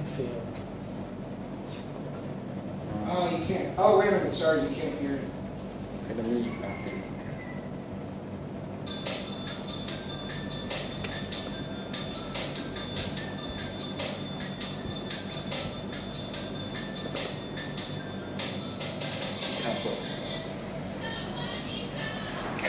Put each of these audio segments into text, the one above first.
feel. Oh, you can't. Oh, wait a minute. Sorry, you can't hear it. ให้ดัมมี่อีกรอบหนึ่งครับผมเ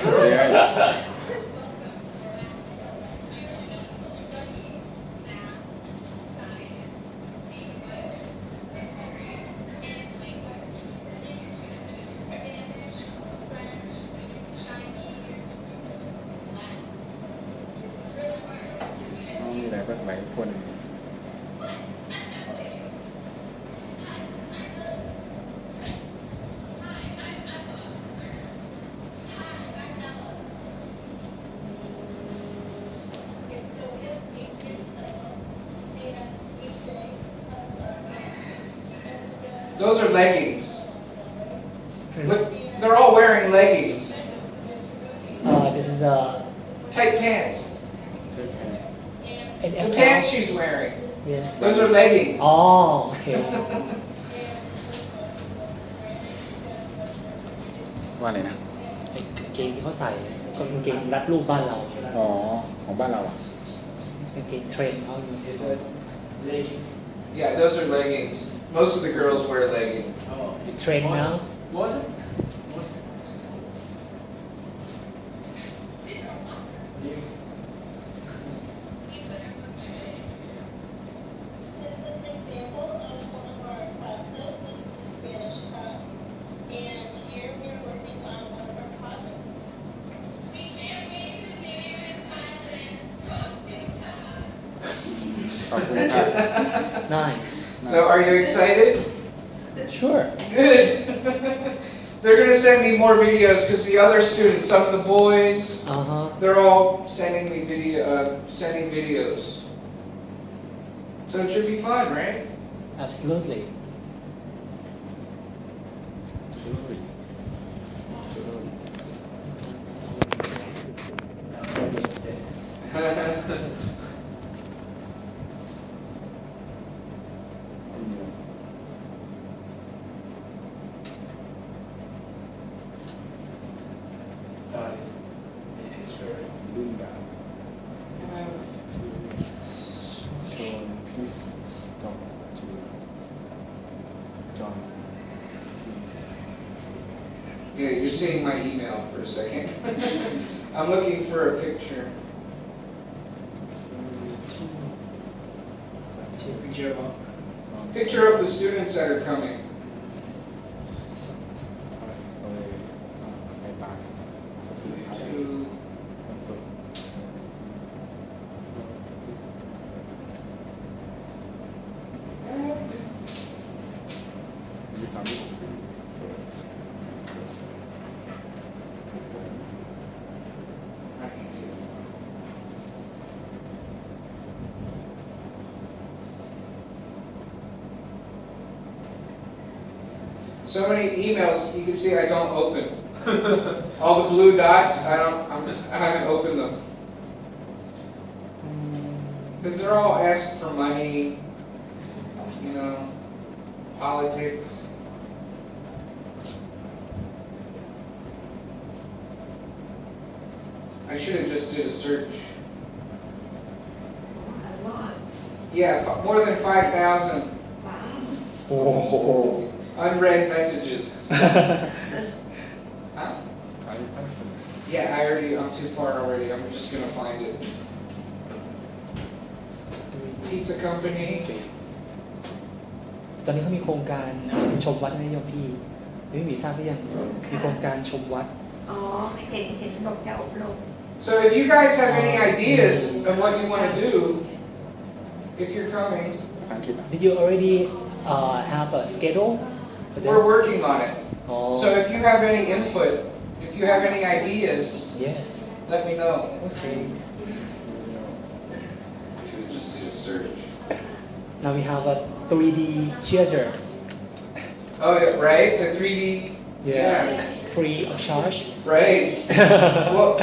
ดี๋ยวมีอะไรบ้างหลายคน Those are leggings. Look, they're all wearing leggings. This is a Tight pants. an The FL. pants she's wearing. Yes. Those are leggings. อ๋อโอเค ว่าอะไรนะ ไอ้กางเกงที่เขาใส่ก็กางเกงรัดรูปบ้านเรา อ๋อ ของบ้านเราอ่ะ กางเกงเทรนเขา Is it legging? Yeah, those are leggings. Most of the girls wear leggings. Oh. It's trend now. Was it? Was it? Yeah. This is an example of one of our classes. This is a Spanish class. And here we are working on one of our projects. We can't wait to see you in Thailand. ขอบคุณครับ Nice. So, are you excited? Sure. Good. They're going to send me more videos because the other students, some of the boys, they're all sending me sending videos. So it should be fun, right? Absolutely. Absolutely. Absolutely. It's very. รุ่นดาว Shon please stop to John please Yeah, you're seeing my email for a second. I'm looking for a picture. Picture of Picture of the students that are coming. pass away ไปตายสุดท้าย To- สุด อายุ36 ปี so Not easy to find. So many emails you can see I don't open. All the blue dots, I haven't opened them. Because they're all asking for money, you know, politics. I should have just did a search. A lot. Yeah, more than 5,000 โอ้โห unread messages. Huh? อายุตั้งสุด Yeah, I'm too far already. I'm just gonna find it. Pizza company. ตอนนี้เขามีโครงการชมวัดนะโยมพี่ไม่มีทราบหรือยังมีโครงการชมวัด อ๋อเห็นบอกจะอบรม So if you guys have any ideas of what you want to do, if you're coming, ภาษาอังกฤษอ่ะ Did you already have a schedule for that? we're working on it. Oh. So if you have any input, if you have any ideas, Yes. let me know. Okay. Should have just did a search. Now we have a 3D theater. Oh, yeah, right? The 3D. Yeah. Free of charge. Right.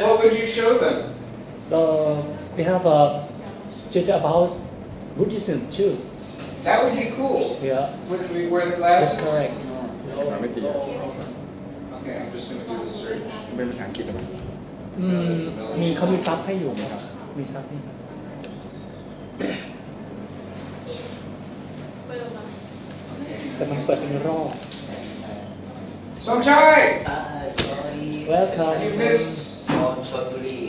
What would you show them? We have a theater about Buddhism too. That would be cool. Yeah, Would we wear the that's glasses? correct. มันไม่ตีอ่ะ Okay, I'm just gonna do the search. เป็นภาษาอังกฤษหรือเปล่า มีเขามีซับให้อยู่ครับมีซับให้อยู่แต่มันเปิดเป็นรอบ Somchai! Sorry. Welcome. You missed. From Shotbury.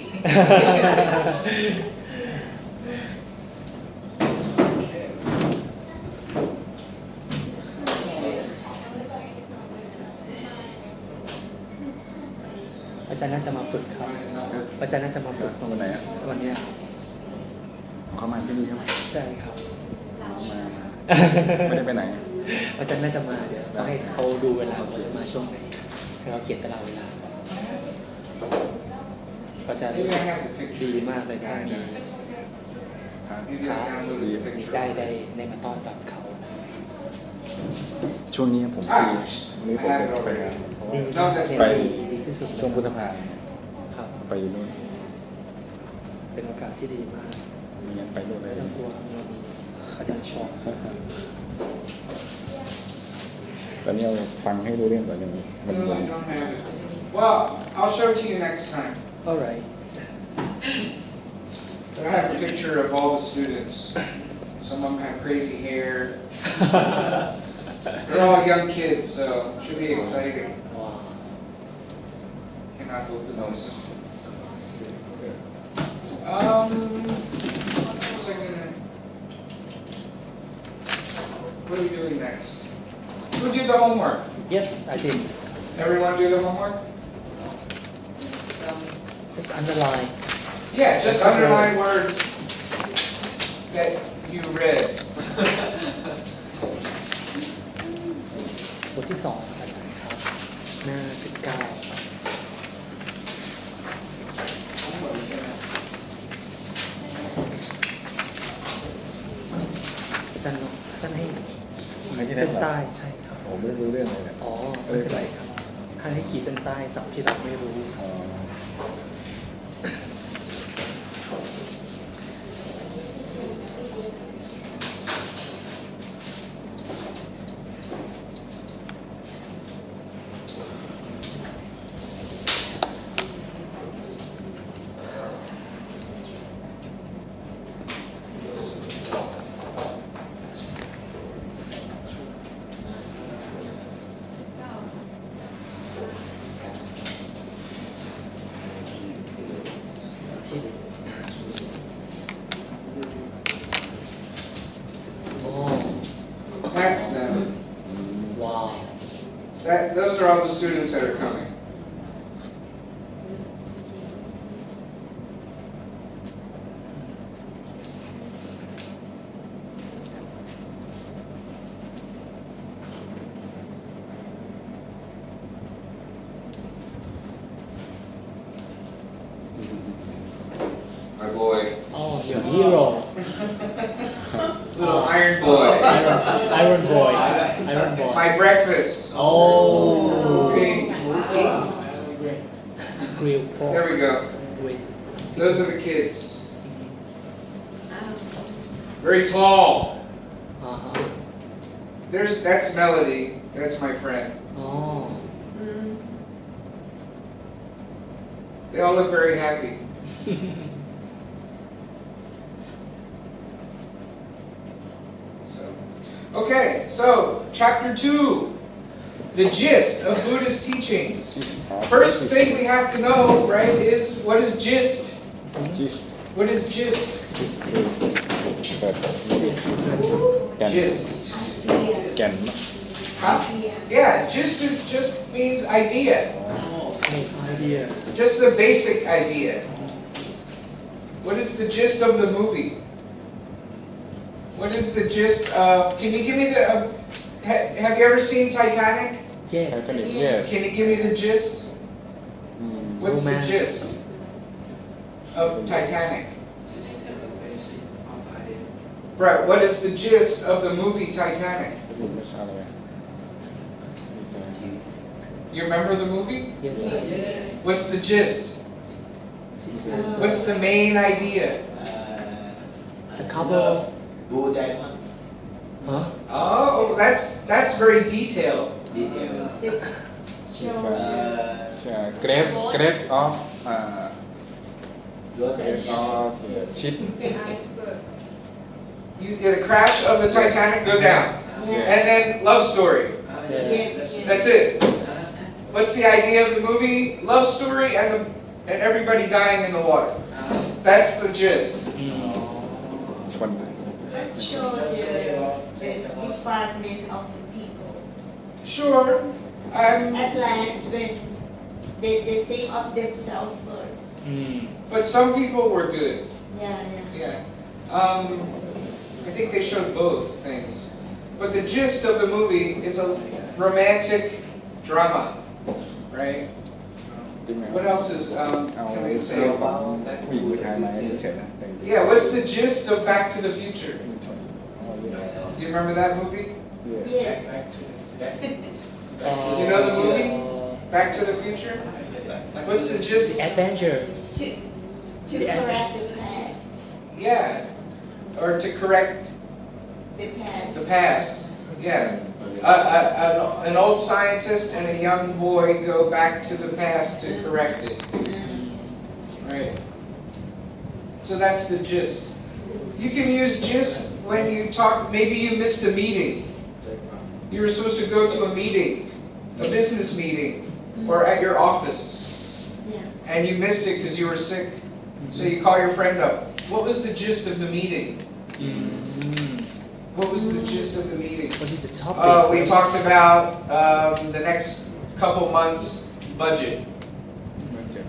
อาจารย์น่าจะมาฝึกครับ อาจารย์น่าจะมาฝึก ต้องวันไหนอ่ะ วันเนี้ย เขามาที่นี่ใช่ไหม ใช่ครับ ไม่ได้ไปไหน อาจารย์น่าจะมาเดี๋ยวต้องให้เขาดูเวลาว่าจะมาช่วงไหนให้เขาเขียนตารางเวลาก็จะรู้ Maybe สึ I ก have the ดี picture. มากเลยถ้ามี Maybe I downloaded the picture. ได้มาต้อนรับเขา ช่วงนี้ผมคือวันนี้ผมจะไปงานเพราะ ดี ว่า มาก ไป ดีที่สุด ช่วงพุทธภา ครับ ไปอยู่นู่น เป็นโอกาสที่ดีมาก มีงานไปนู่นเล ไม่ ย ต้องกลัวเรามีอาจารย์ชอบ ตอนนี้เอาฟังให้รู้เรื่องก่อนหนึ่งมัน No, I don't have it. Well, I'll show it to you next time. alright But I have a picture of all the students. Some of them have crazy hair. They're all young kids, so it should be exciting. ว้าว Cannot open those. What was I gonna- What are we doing next? Who did the homework? yes I did Everyone do the homework? just underline Yeah, just underline words that you read. บทที่ 2 อาจารย์ครับ หน้า 19 อาจารย์ให้ขีดเส้นใต้ใช่ครับ ผมไม่รู้เรื่องเลยเนี่ย อ๋อ ไม่เป็นไรครับท่านให้ขีดเส้นใต้ศัพท์ที่เราไม่รู้ อ๋อ ที่โอ้ That's them. ว้าว Those are all the students that are coming. My boy. Oh your hero Little iron boy. Iron boy Iron boy My breakfast. oh Okay, grill pork there we go. with Those are the kids. Very tall. uh-huh That's Melody. That's my friend. oh They all look very happy. Okay, so chapter 2, the gist of Buddhist teachings. First thing we have to know, right, is what is gist? จิส What is gist? จิสคือแบบ this is a แก่น Gist. แก่น Huh? Yeah, gist just means idea. idea Just the basic idea. What is the gist of the movie? What is the gist of? Can you give me the? Have you ever seen Titanic? ไท yes ทานิคเนี่ย Can you give me the gist? อืม What's the Romance. gist of Titanic? Just the basic of idea. Right. What is the gist of the movie Titanic? พูดไม่ทราบเลย You remember the movie? yes Yes. What's the gist? she says What's the main idea? the couple Blue diamond. ฮะ Oh, that's very detailed. Details. Grade of Good. grade of ship. The crash of the Titanic go down, and then love story. That's it. What's the idea of the movie? Love story and everybody dying in the water. That's the gist. ชน Show the requirement of the people. Sure, I'm. At last, when they think of themselves first. อืม But some people were good. Yeah. Yeah. I think they showed both things. But the gist of the movie, it's a romantic drama, right? ที่แมว What else is, เอา can we say? ผู้หญิงผู้ชายมาให้เฉยๆนะแต่จริงๆ Yeah, what's the gist of Back to the Future? ไม่ใช่อ๋อ You remember that movie? yeah Yes. Back to back. You know the movie? Back to the Future? What's the gist? The Adventure To correct the past. Yeah. Or to correct The past. the past. Yeah. An old scientist and a young boy go back to the past to correct it. Right. So that's the gist. You can use gist when you talk, maybe you missed a meeting. You were supposed to go to a meeting, a business meeting, or at your office, Yeah. and you missed it because you were sick. So you call your friend up. What was the gist of the meeting? อืม What was the gist of the meeting? What is the topic We talked about the next couple months' budget. บัตเจ็ต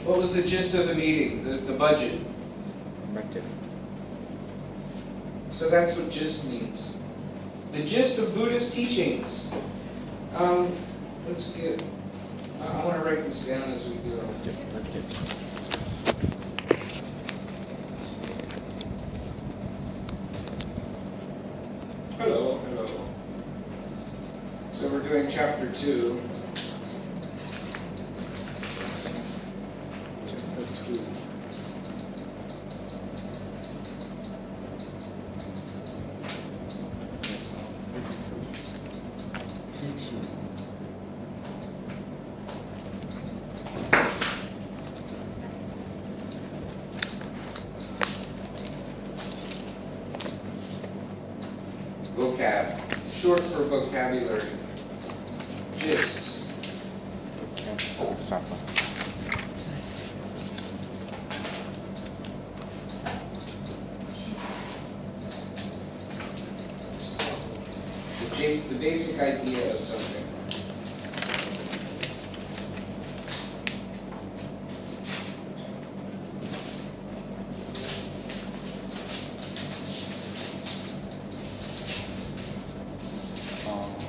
What was the gist of the meeting? The budget. บัตเจ็ต So that's what gist means. The gist of Buddhist teachings. Let's get. I want to write this down as we go. บัตเจ็ตบัตเจ็ต Hello. So we're doing chapter 2. chapter 2 teaching Vocab. Short for vocabulary. Gist. แค่ศัพท์อะ The basic idea of something.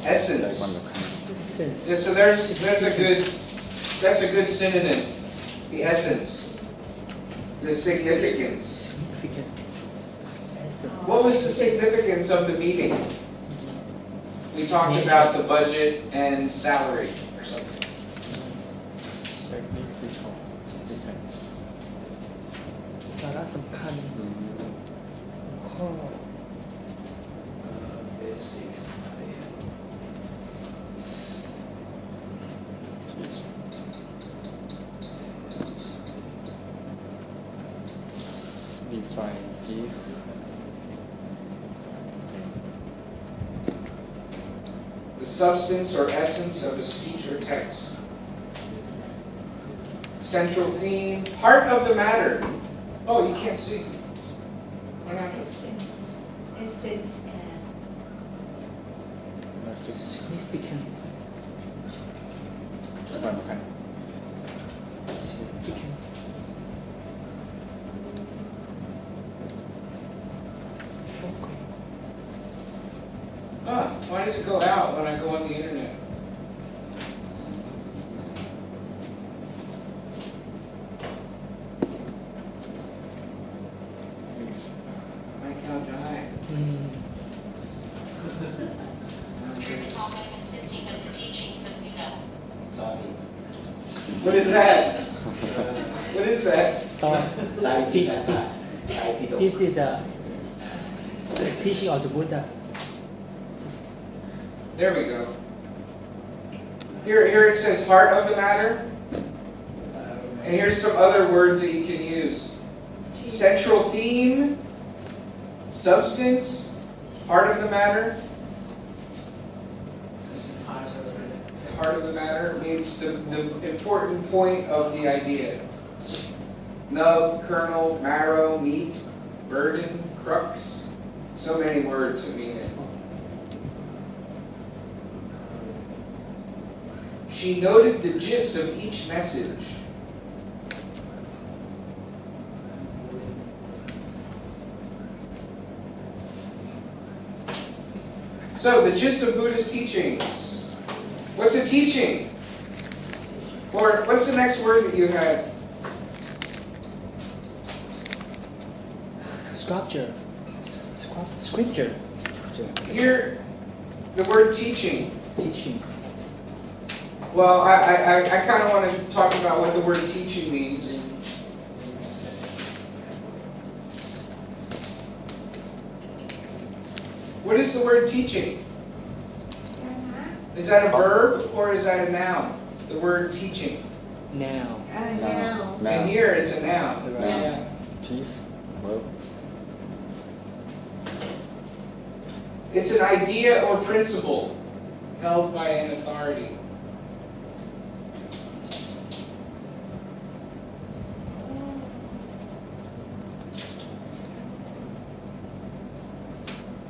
Essence. ความสำคัญ sense Yeah, so that's a good synonym. The essence. The significance. significant essence What was the significance of the meeting? We talked about the budget and salary or something. significant สาระสำคัญข้อ Basics. define gist The substance or essence of a speech or text. Central theme, heart of the matter. Oh, you can't see. What happened? Essence and significant ความสำคัญ significant okay Why does it go out when I go on the internet? is My God died. อืม topic consisting of the teachings of Buddha. Sorry. What is that? What is that? ตอน teach this Thai people. this is the teaching of the Buddha There we go. Here it says heart of the matter. And here's some other words that you can use. Central theme, substance, heart of the matter. Heart of the matter means the important point of the idea. Nub, kernel, marrow, meat, burden, crux. So many words that mean it. She noted the gist of each message. So, the gist of Buddhist teachings. What's a teaching? Or what's the next word that you had? Scripture. Scripture. Here, the word teaching. Teaching. Well, I kind of want to talk about what the word teaching means. What is the word teaching? Is that a verb or is that a noun? The word teaching. Now. Now. And here it's a noun. Right. Yeah. Teach. Verb. It's an idea or principle held by an authority.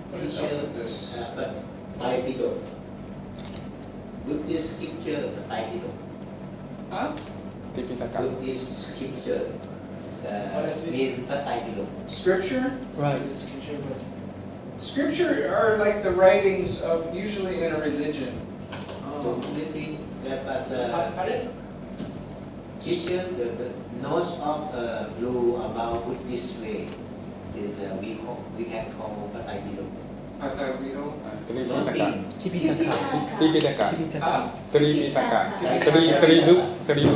What is up with this? But Bible. Buddhist scripture, the Bible. Huh? ที่พิธากร Buddhist scripture. What is it? Means the Bible. Scripture? Right. Scripture are like the writings of usually in a religion. Do you think that was Pardon? scripture, the notes of blue about Buddhist way is we can call the Bible. Patagino? ตรีพิธากร ที่พิจารณา ที่พิธากร ที่พิจารณา ตรีพิธากรตรีลุ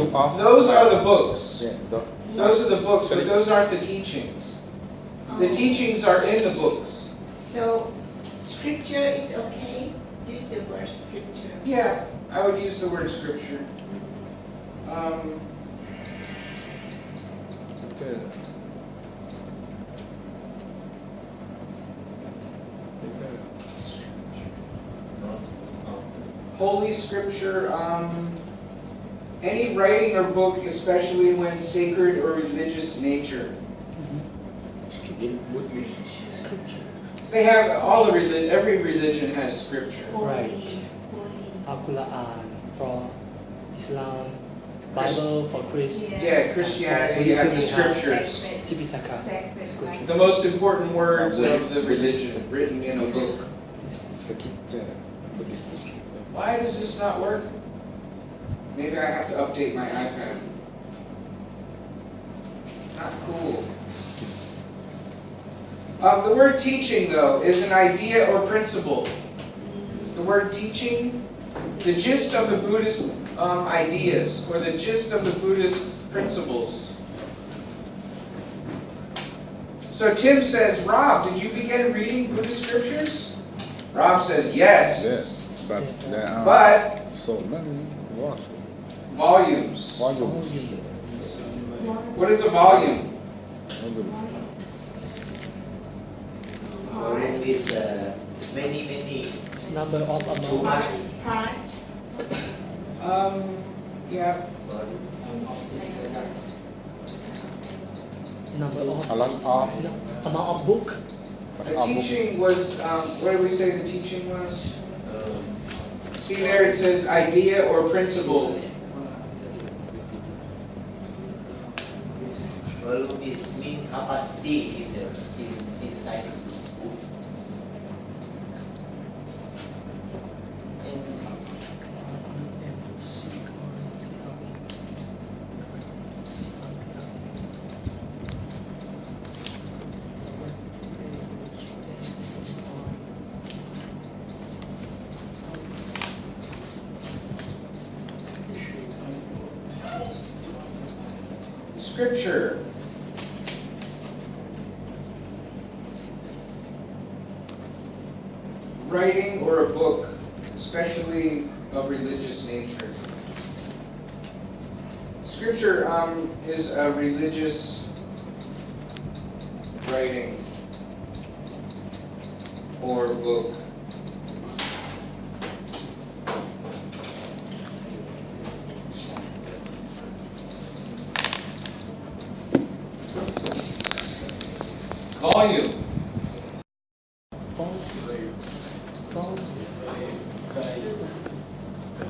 กออฟ Those are the books. yeah Those are the books, but those aren't the teachings. The teachings are in the books. So, scripture is okay? Use the word scripture. Yeah, I would use the word scripture. Holy scripture, any writing or book, especially when sacred or religious nature. Scripture. They have all the every religion has scripture. Holy. Right. Holy. Al-Quran for Islam, Bible for Christ, Yeah, Christianity, you have the scriptures. Sacred. Tipitaka, Sacred scripture. The most important words of the religion written in a book. สกิปเจอร์ Why does this not work? Maybe I have to update my iPad. Not cool. The word teaching, though, is an idea or principle. The word teaching, the gist of the Buddhist ideas, or the gist of the Buddhist principles. So Tim says, Rob, did you begin reading Buddhist scriptures? Rob says, yes. but there are But so many words volumes. volumes What is a volume? Volume is many It's number of too amount. much. Part. Yeah. Number of a lot of amount of book. The teaching was, what did we say the teaching was? See there it says idea or principle. Volume is mean capacity inside the book. Scripture. Writing or a book. especially of religious nature. Scripture is a religious writing or book. Volume.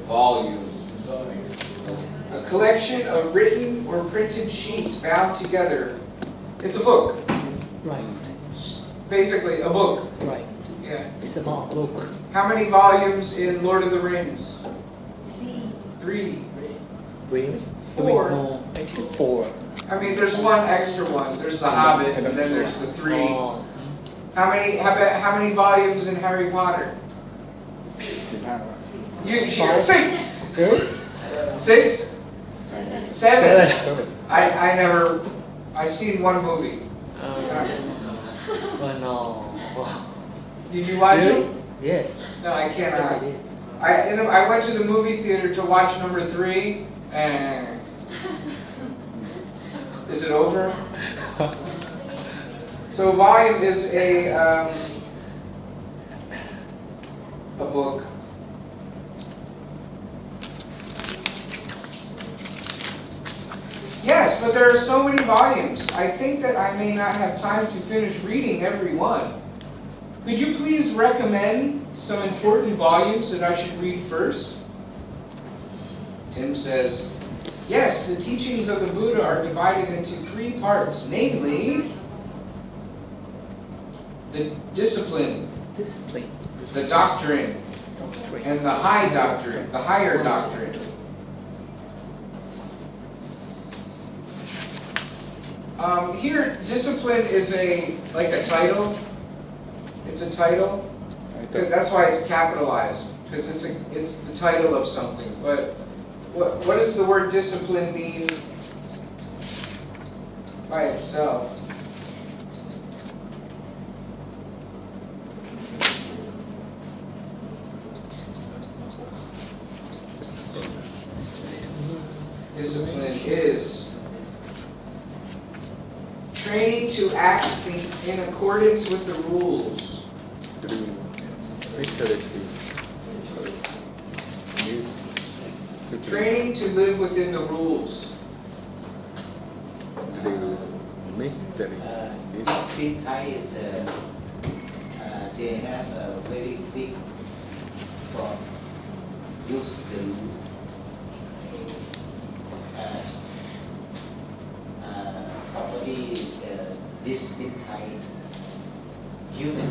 Volume. A collection of written or printed sheets bound together. It's a book. Right. Basically, a book. Right. Yeah. It's about a book. How many volumes in Lord of the Rings? 3. 3. Three. 4. No, it's 4. I mean, there's one extra one. There's the Hobbit, and then there's the 3. Oh, How many volumes in Harry Potter? 15 You 6. really? 6? 7? Seven. I seen one movie. Oh no. Did you watch Really? it? Yes. No, I Yes, I cannot. did. I went to the movie theater to watch number 3, and is it over? So volume is a book. Yes, but there are so many volumes. I think that I may not have time to finish reading every one. Could you please recommend some important volumes that I should read first? Tim says, yes, the teachings of the Buddha are divided into 3 parts, namely the discipline, Discipline. the doctrine, Doctrine. and the high doctrine, the higher doctrine. Here, discipline is like a title. It's a title. That's why it's capitalized, because it's the title of something. But what does the word discipline mean by itself? Discipline is training to act in accordance with the rules. Training to live within the rules. Street Thai is they have a very big for use the as somebody this big Thai human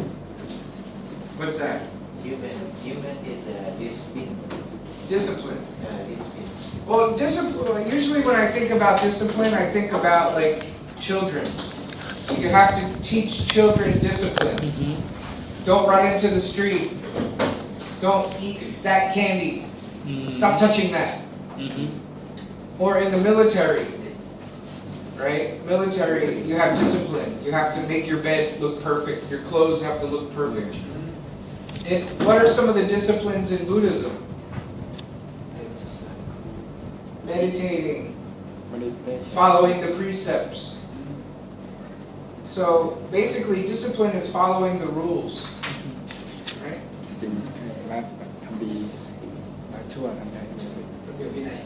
What's that? human is discipline Discipline. discipline. Well, discipline. Usually, when I think about discipline, I think about like children. You have to teach children discipline. Don't run into the street. Don't eat that candy. Stop touching that. Or in the military, right? Military, you have discipline. You have to make your bed look perfect. Your clothes have to look perfect. And what are some of the disciplines in Buddhism? Meditating, following the precepts. So basically, discipline is following the rules, right? จริงรักทำดีรักชั่วทำใจไม่สิ ระเบียบวินัย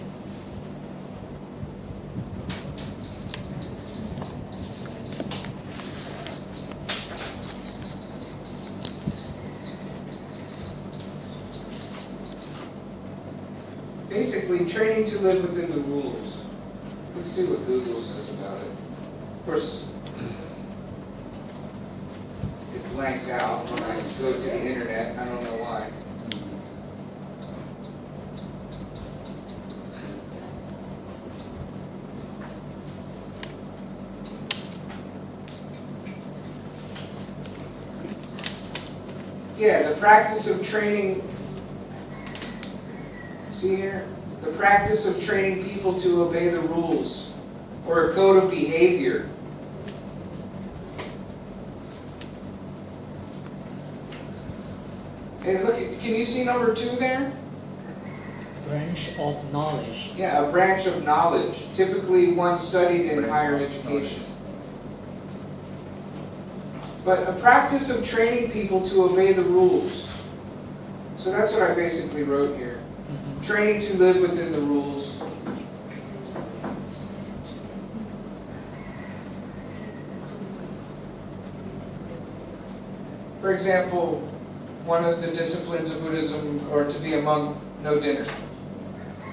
Basically, training to live within the rules. Let's see what Google says about it. Of course, it blanks out when I go to the internet. I don't know why. Yeah, the practice of training. See here? The practice of training people to obey the rules or a code of behavior. Okay, look, can you see number 2 there? Branch of knowledge. Yeah, a branch of knowledge, typically one studied in higher education. But a practice of training people to obey the rules. So that's what I basically wrote here. Training to live within the rules. For example, one of the disciplines of Buddhism, or to be a monk, no dinner.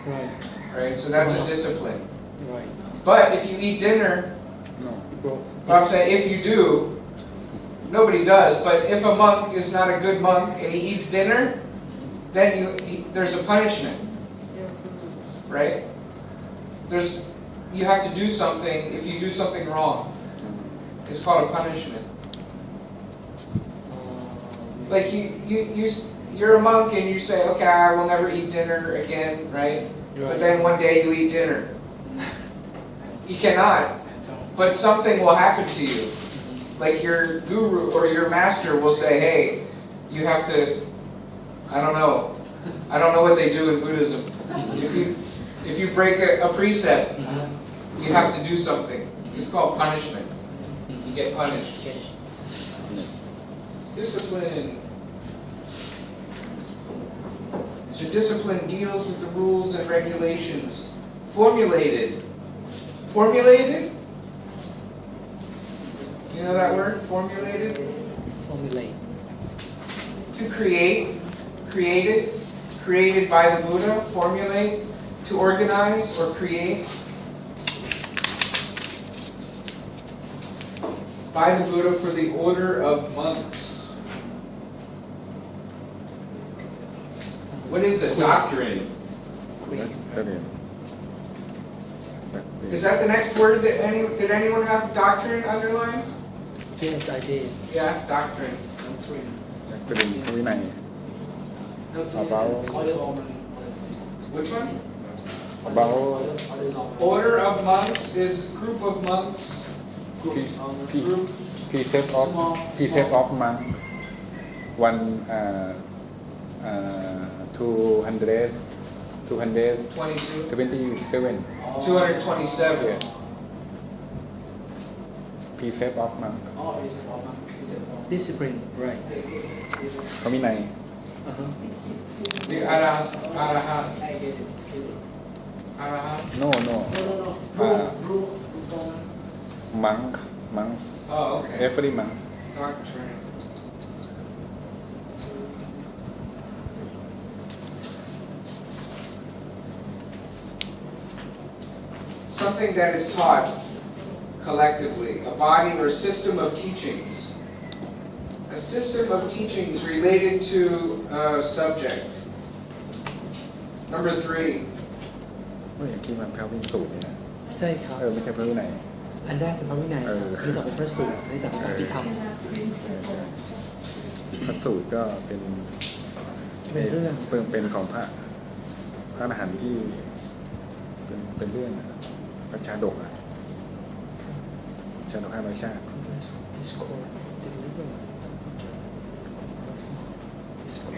Right. Right? So that's a discipline. Right. But if you eat dinner, No. Bro. I'm saying if you do, nobody does, but if a monk is not a good monk and he eats dinner, then there's a punishment. Right? You have to do something if you do something wrong. It's called a punishment. Like you're a monk and you say, okay, I will never eat dinner again, right? But then one day you eat dinner. You cannot. But something will happen to you. Like your guru or your master will say, hey, you have to, I don't know what they do in Buddhism. If you break a precept, you have to do something. It's called punishment. You get punished. Discipline. So discipline deals with the rules and regulations. Formulated. Formulated? You know that word? Formulated? Formulate. To create. Created. Created by the Buddha. Formulate. To organize or create. By the Buddha for the order of monks. What is a doctrine? จะเรียน Is that the next word that did anyone have doctrine underlined? Yes, I did. Yeah, doctrine. จะเรียนพระวินัย Which one? about Order of monks is group of monks. precept of monk 227 227. precept of monk Discipline. Right. พระวินัย The Arahat. no monk Oh, okay. every monk Doctrine. Something that is taught collectively, a body or system of teachings. A system of teachings related to a subject. Number 3. เมื่อกี้มันพระวิสูตรเนี่ย ใช่ครับ ไม่ใช่พระวินัย อันแรกเป็นพระวินัย เออ อันที่สองเป็นพระสูตรอันที่สามเป็นอภิธรรม พระสูตรก็เป็น เป็นเรื่อง เป็นของพระอรหันต์ที่เป็นเรื่องพระชาดกชาดก500 ชาติ Discord deliver Discord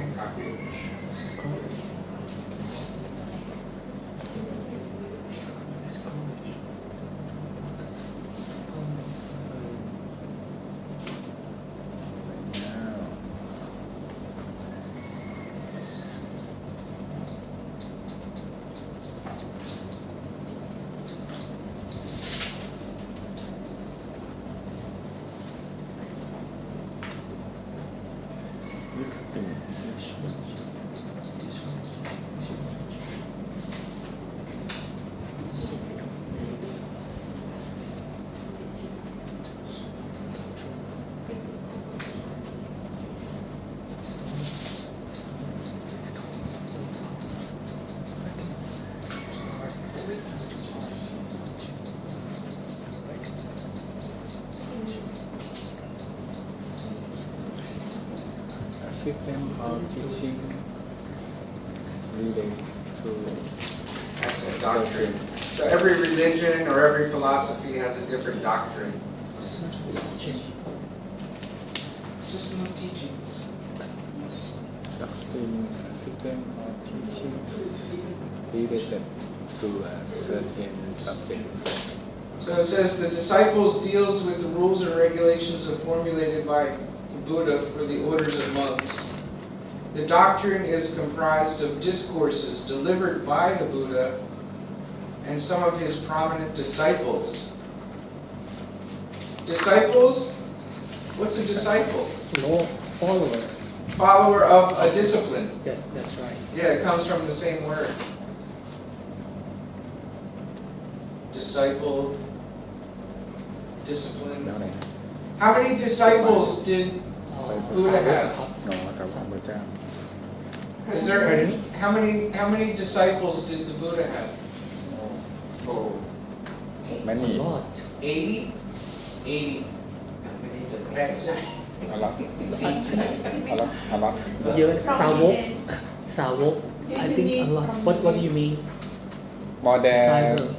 system of teaching related to That's a doctrine. So every religion or every philosophy has a different doctrine. System of teachings. in a system or teachings related to a certain subject. So it says the disciples deals with the rules and regulations formulated by the Buddha for the orders of monks. The doctrine is comprised of discourses delivered by the Buddha and some of his prominent disciples. Disciples? What's a disciple? Follower. Follower of a discipline. Yes, that's right. Yeah, it comes from the same word. Disciple, discipline. แล้วอะไรนะ How many disciples did Buddha have? หนอสาวกพระเจ้า Is there how many disciples did the Buddha have? Oh, many A lot. 80? 80. That's it. อลักอลัก เยอะสาวก I think a lot. What do you mean? more than Disciple.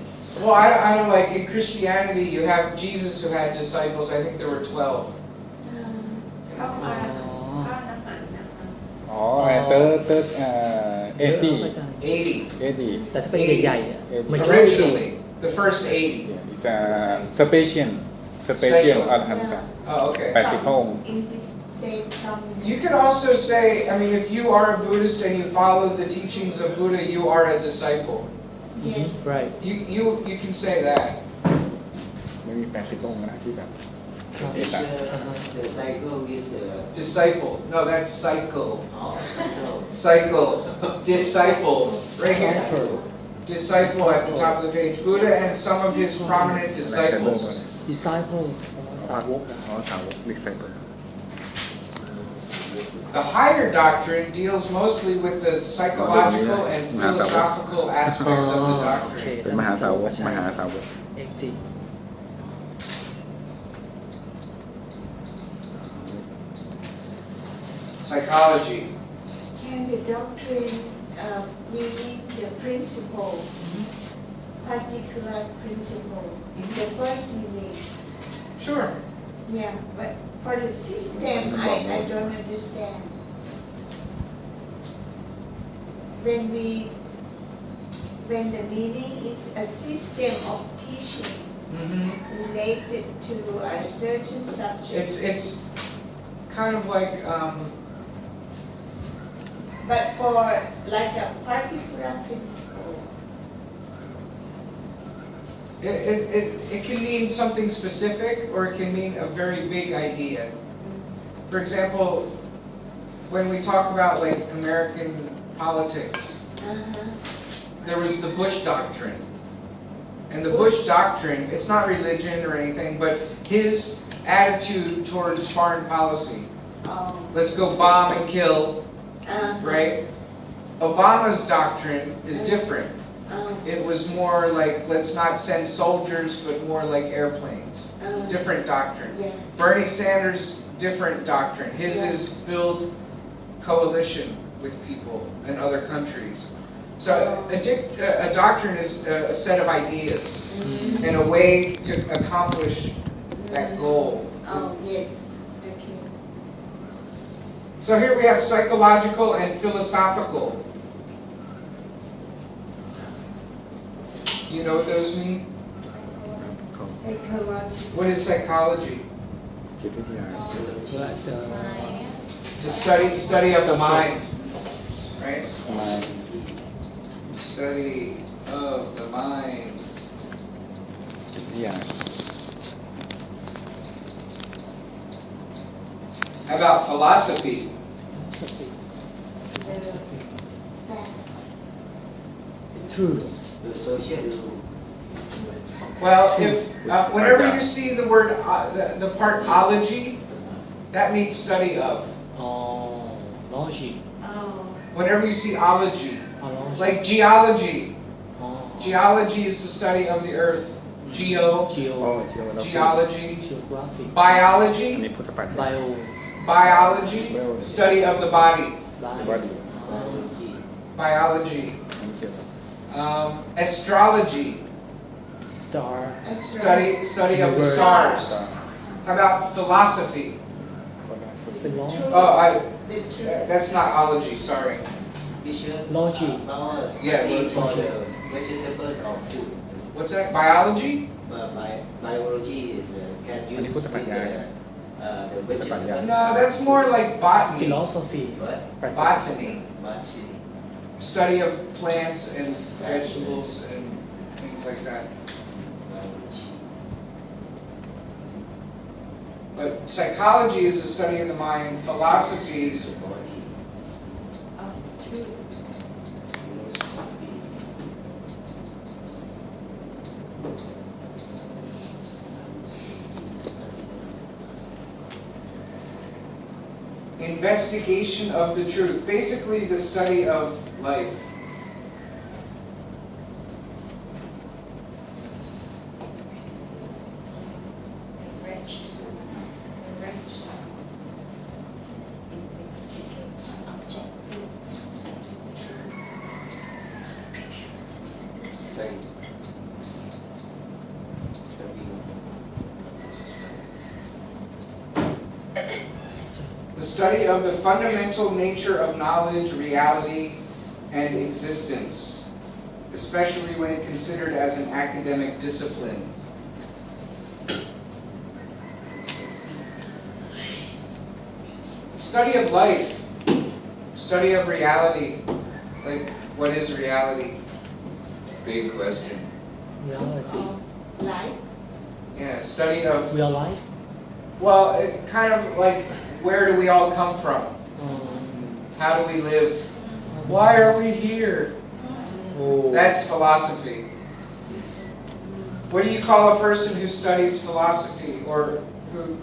Well, I don't like in Christianity you have Jesus who had disciples. I think there were 12. เข้ามาเข้าน้ำมันนะคะ อ๋อเติร์ดเยอะ 80 ไม่ใช่ 80. แต่ถ้าเป็นใหญ่ๆอ่ะ majority Originally, the first 80. it's a special อรหันต์ Oh, okay. 80 พระองค์ in this same community You could also say, I mean, if you are a Buddhist and you follow the teachings of Buddha, you are a disciple. yes right You can say that. ไม่มี80พระองค์นะที่แบบ teacher, the cycle is Disciple. No, that's cycle. cycle. Cycle. Disciple. Right here. Disciple. Disciple at the top of the page. Buddha and some of his prominent disciples. disciple สาวก อ๋อสาวก disciple The higher doctrine deals mostly with the psychological and philosophical aspects of the โอเค doctrine. เป็นมหาสาวกมหาสาวก เอกจริง Psychology. can the doctrine meaning the principle particular principle the first meaning Sure. yeah but for the system I don't understand when the meaning is a system of teaching hmm related to a certain subject It's kind of like but for like a particular principle it can mean something specific or it can mean a very big idea. For example, when we talk about like American politics, there was the Bush Doctrine. And the Bush Doctrine, it's not religion or anything, but his attitude towards foreign policy. Let's go bomb and kill, right? Obama's doctrine is different. It was more like, let's not send soldiers, but more like airplanes. Different doctrine. yeah Bernie Sanders, different doctrine. His Yeah. is build coalition with people in other countries. So a doctrine is a set of ideas and a way to accomplish that goal. oh yes okay So here we have psychological and philosophical. You know what those mean? psychology What is psychology? จิตวิทยา To study of the mind, right? สมาธิ Study of the mind. จิตวิทยา How about philosophy? fact true The social rule. Well, if whenever you see the word the part ology, that means study of. อ๋อ logic oh Whenever you see ology, อ๋อ logic like geology. อ๋อ Geology is the study of the earth. Geo, โอ้เชียวแล้ว geology. geography อัน Biology, นี้พุทธปัจจัย bio biology, study of the body. body Biology. Biology. อันเกี่ยวกับ Astrology, star study of the Universe. stars. How about philosophy? philosophy Oh, The truth. That's not ology, sorry. Teacher, Logic. Our Yeah, study for logic. the vegetable or food. What's that? Biology? Biology is can use with the vegetable. No, that's more like botany. philosophy What? Botany. Botany. Study of plants and vegetables and things like that. Biology. But psychology is the study of the mind. Philosophy Is is the body. Of truth. Philosophy. investigation of the truth. Basically, the study of life. Say. The study of the fundamental nature of knowledge, reality, and existence, especially when considered as an academic discipline. Study of life, study of reality. Like, what is reality? Big question. reality. Life. Yeah, study of, Real life. well, it kind of like, where do we all come from? How do we live? Why are we here? Oh. That's philosophy. What do you call a person who studies philosophy, or who?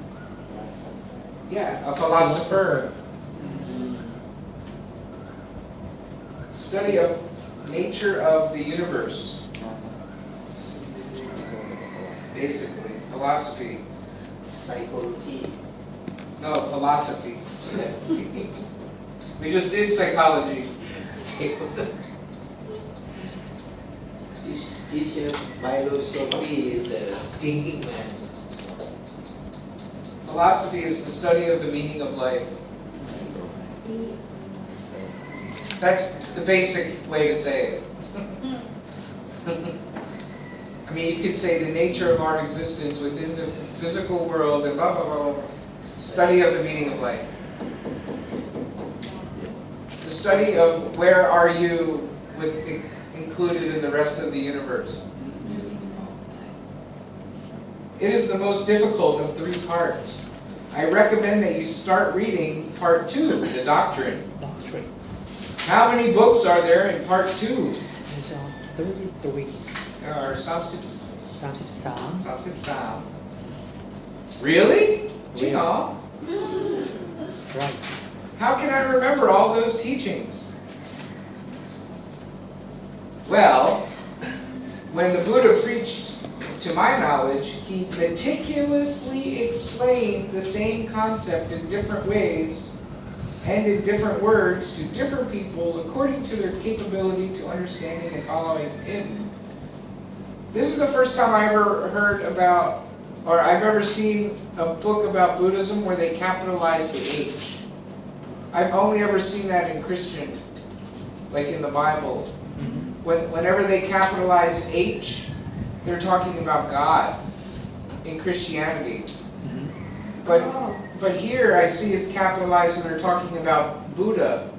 Yeah, a philosopher. Study of nature of the universe. Basically, philosophy. Psychology. No, philosophy. We just did psychology. Teacher, philosophy is a thinking man. Philosophy is the study of the meaning of life. That's the basic way to say it. I mean, you could say the nature of our existence within the physical world and blah, blah, blah, blah. Study of the meaning of life. The study of where are you included in the rest of the universe. It is the most difficult of 3 parts. I recommend that you start reading part 2, the doctrine. Doctrine. How many books are there in part 2? There's 33. There are some 33. Really? Gino? Right. How can I remember all those teachings? Well, when the Buddha preached, to my knowledge, he meticulously explained the same concept in different ways and in different words to different people according to their capability to understanding and following him. This is the first time I ever heard about, or I've ever seen a book about Buddhism where they capitalize the H. I've only ever seen that in Christian, like in the Bible. Whenever they capitalize H, they're talking about God in Christianity. But here I see it's capitalized and they're talking about Buddha.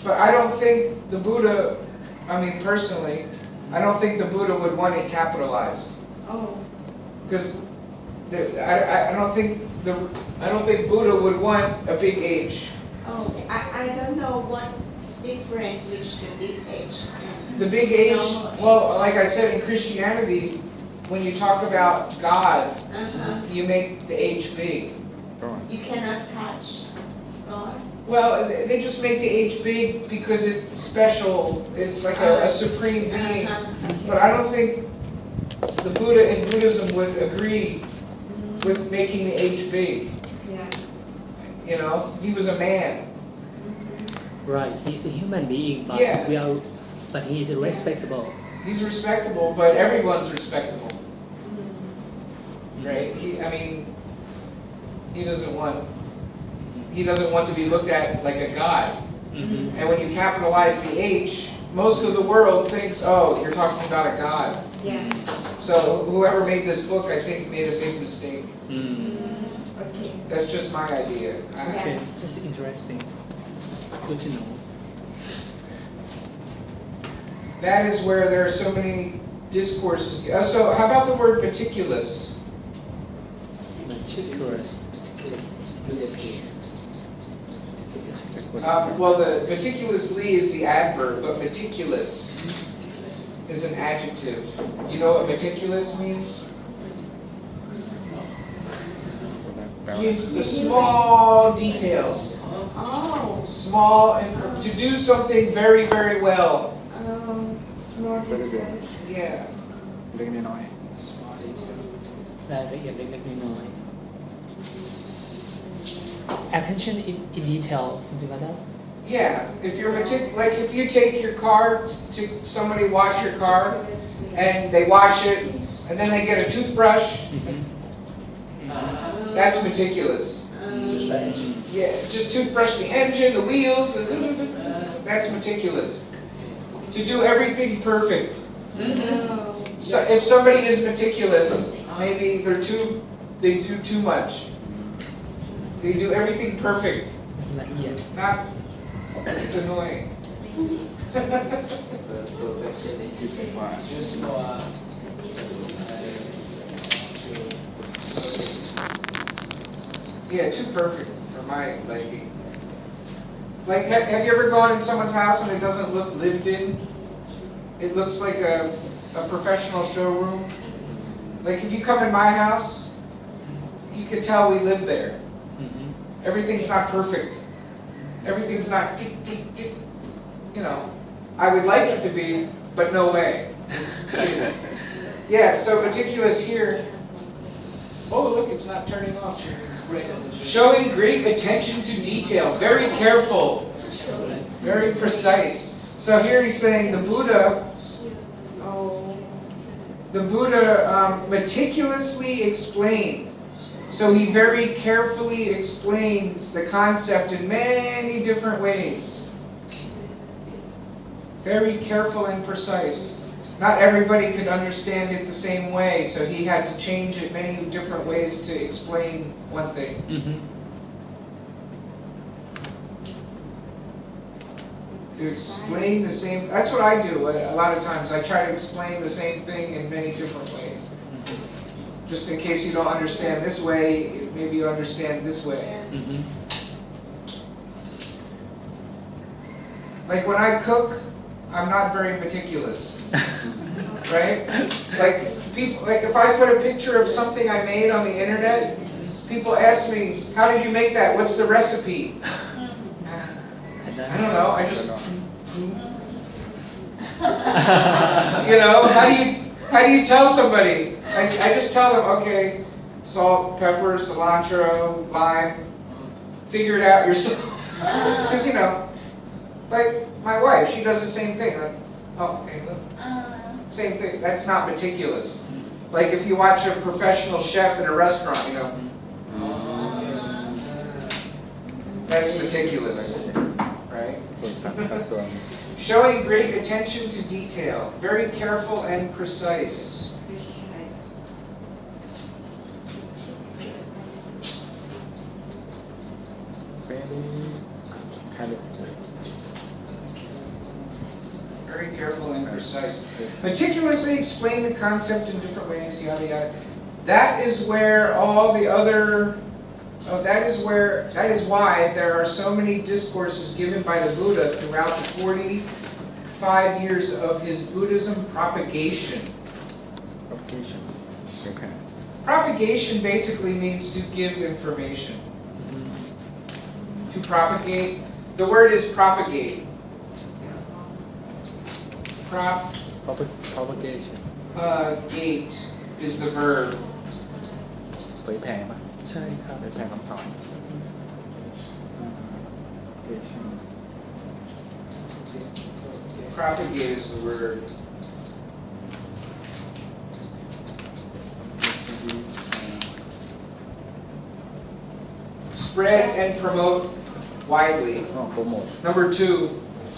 But I don't think the Buddha, I mean personally, I don't think the Buddha would want it capitalized. Oh. Because I don't think Buddha would want a big H. Oh, I don't know what's different with the big H and The big H, normal well, like I said, in Christianity, when you talk about God, you make the H big. You cannot touch God. Well, they just make the H big because it's special. It's like a supreme being. But I don't think the Buddha in Buddhism would agree with making the H big. Yeah. You know, he was a man. Right. He's a human being, but Yeah. but he is respectable. He's respectable, but everyone's respectable, right? He doesn't want he doesn't want to be looked at like a god. Mhm. And when you capitalize the H, most of the world thinks, oh, you're talking about a god. Yeah. So whoever made this book, I think, made a big mistake. Okay. That's just my idea. Okay, that's interesting. Good to know. That is where there are so many discourses. So how about the word meticulous? Meticulous. Well, the meticulously is the adverb, but meticulous is an adjective. You know what meticulous means? Means the small details. Oh, Small, to do something very, very well. small detail. Yeah. เล็กน้อย Small detail. รายละเอียดเล็กๆน้อยๆ attention in detail something like that Yeah. If you're like if you take your car to somebody wash your car and they wash it and then they get a toothbrush, that's meticulous. Just the engine. Yeah, just toothbrush the engine, the wheels, that's meticulous. To do everything perfect. So if somebody is meticulous, maybe they do too much. They do everything perfect. ละเอียด Not, it's annoying. Perfectionist. คิดว่า Just for Yeah, too perfect for my liking. Like, have you ever gone in someone's house and it doesn't look lived in? It looks like a professional showroom. Like if you come in my house, you can tell we live there. Everything's not perfect. Everything's not tick, tick, tick. You know, I would like it to be, but no way. Yeah, so meticulous here. Oh, look, it's not turning off. Showing great attention to detail, very careful, very precise. So here he's saying the Buddha meticulously explained. So he very carefully explained the concept in many different ways. Very careful and precise. Not everybody could understand it the same way, so he had to change it many different ways to explain one thing. To explain the same, that's what I do a lot of times. I try to explain the same thing in many different ways. Just in case you don't understand this way, maybe you understand this way. Like when I cook, I'm not very meticulous. Right? Like people, like if I put a picture of something I made on the internet, people ask me, how did you make that? What's the recipe? I don't know, I just you know, how do you tell somebody? I just tell them, okay, salt, pepper, cilantro, lime, figure it out yourself. Because you know, like my wife, she does the same thing. Like, oh, okay, look. Same thing. That's not meticulous. Like if you watch a professional chef in a restaurant, you know, that's meticulous, right? ส่วนสัดส่วน Showing great attention to detail, very careful and precise. very kind of Very careful and precise. Meticulously explain the concept in different ways, yada yada. That is where all the other, that is why there are so many discourses given by the Buddha throughout the 45 years of his Buddhism propagation. application เผยแผ่ Propagation basically means to give information. To propagate. The word is propagate. propagation Gate is the verb. เผยแผ่ปะ ใช่ครับ เผยแผ่คำสอน propagation Propagate is the word. spread and promote widely. อ๋อ promote Number 2,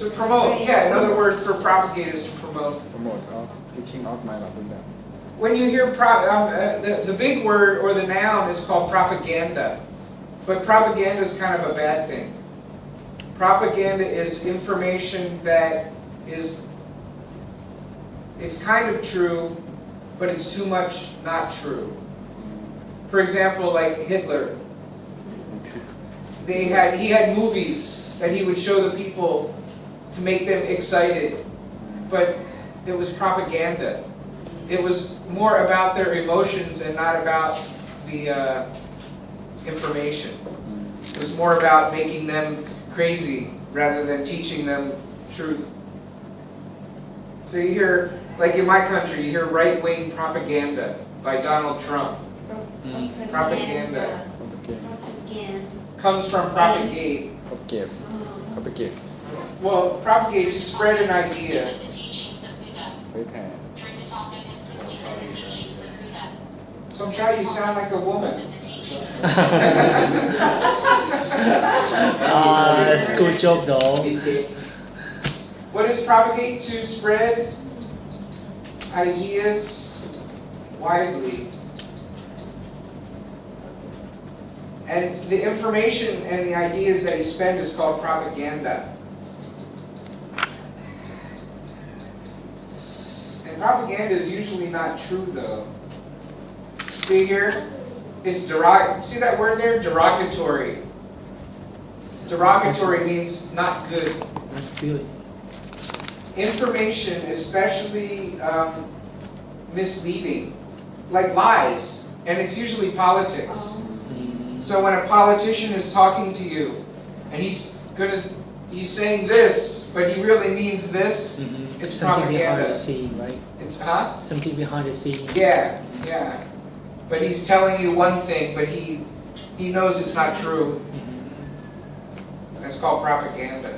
to promote. Yeah, another word for propagate is to promote. promote of teaching of my Buddha. When you hear the big word or the noun is called propaganda, but propaganda is kind of a bad thing. Propaganda is information that is, it's kind of true, but it's too much not true. For example, like Hitler. He had movies that he would show the people to make them excited, but it was propaganda. It was more about their emotions and not about the information. It was more about making them crazy rather than teaching them truth. So you hear, like in my country, you hear right-wing propaganda by Donald Trump. Propaganda. Propaganda. Comes from propagate. propagate propagate Well, propagate, you spread an idea. The teachings of Buddha. เผยแผ่ Try to talk consistent with the teachings of Buddha. Sometimes you sound like a woman. The teachings of That's a good job though. He said, What is propagate? To spread ideas widely. And the information and the ideas that he spent is called propaganda. And propaganda is usually not true though. See here? It's see that word there? Derogatory. Derogatory means not good. Not good. Information, especially misleading, like lies, and it's usually politics. So when a politician is talking to you, and he's saying this, but he really means this, it's Something behind propaganda. the scene, right? It's Something behind the scene. Yeah. But he's telling you one thing, but he knows it's not true. That's called propaganda.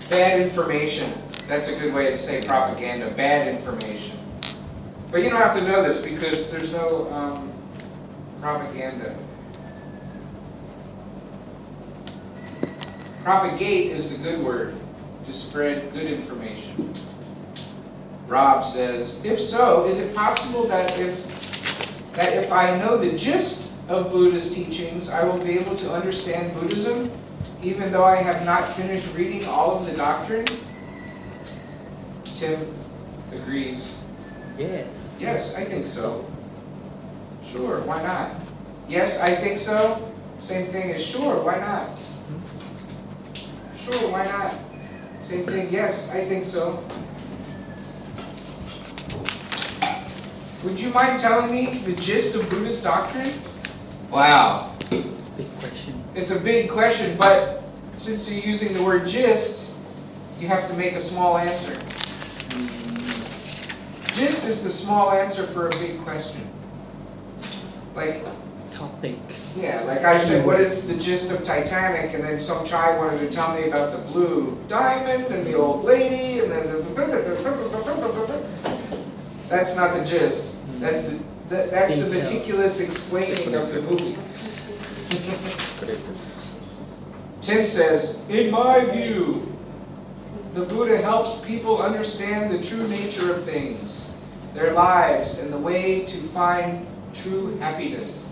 Bad information. That's a good way to say propaganda. Bad information. But you don't have to know this because there's no propaganda. Propagate is the good word, to spread good information. Rob says, if so, is it possible that if I know the gist of Buddha's teachings, I will be able to understand Buddhism, even though I have not finished reading all of the doctrine? Tim agrees. Yes. Yes, I think so. Sure, why not? Yes, I think so. Same thing as sure, why not? Sure, why not? Same thing, yes, I think so. Would you mind telling me the gist of Buddhist doctrine? Wow. Big question. It's a big question, but since you're using the word gist, you have to make a small answer. Gist is the small answer for a big question. Like, Topic. yeah, like I said, what is the gist of Titanic? And then some child wanted to tell me about the blue diamond and the old lady, and then that's not the gist. That's the meticulous explaining of the movie. Tim says, in my view, the Buddha helped people understand the true nature of things, their lives, and the way to find true happiness.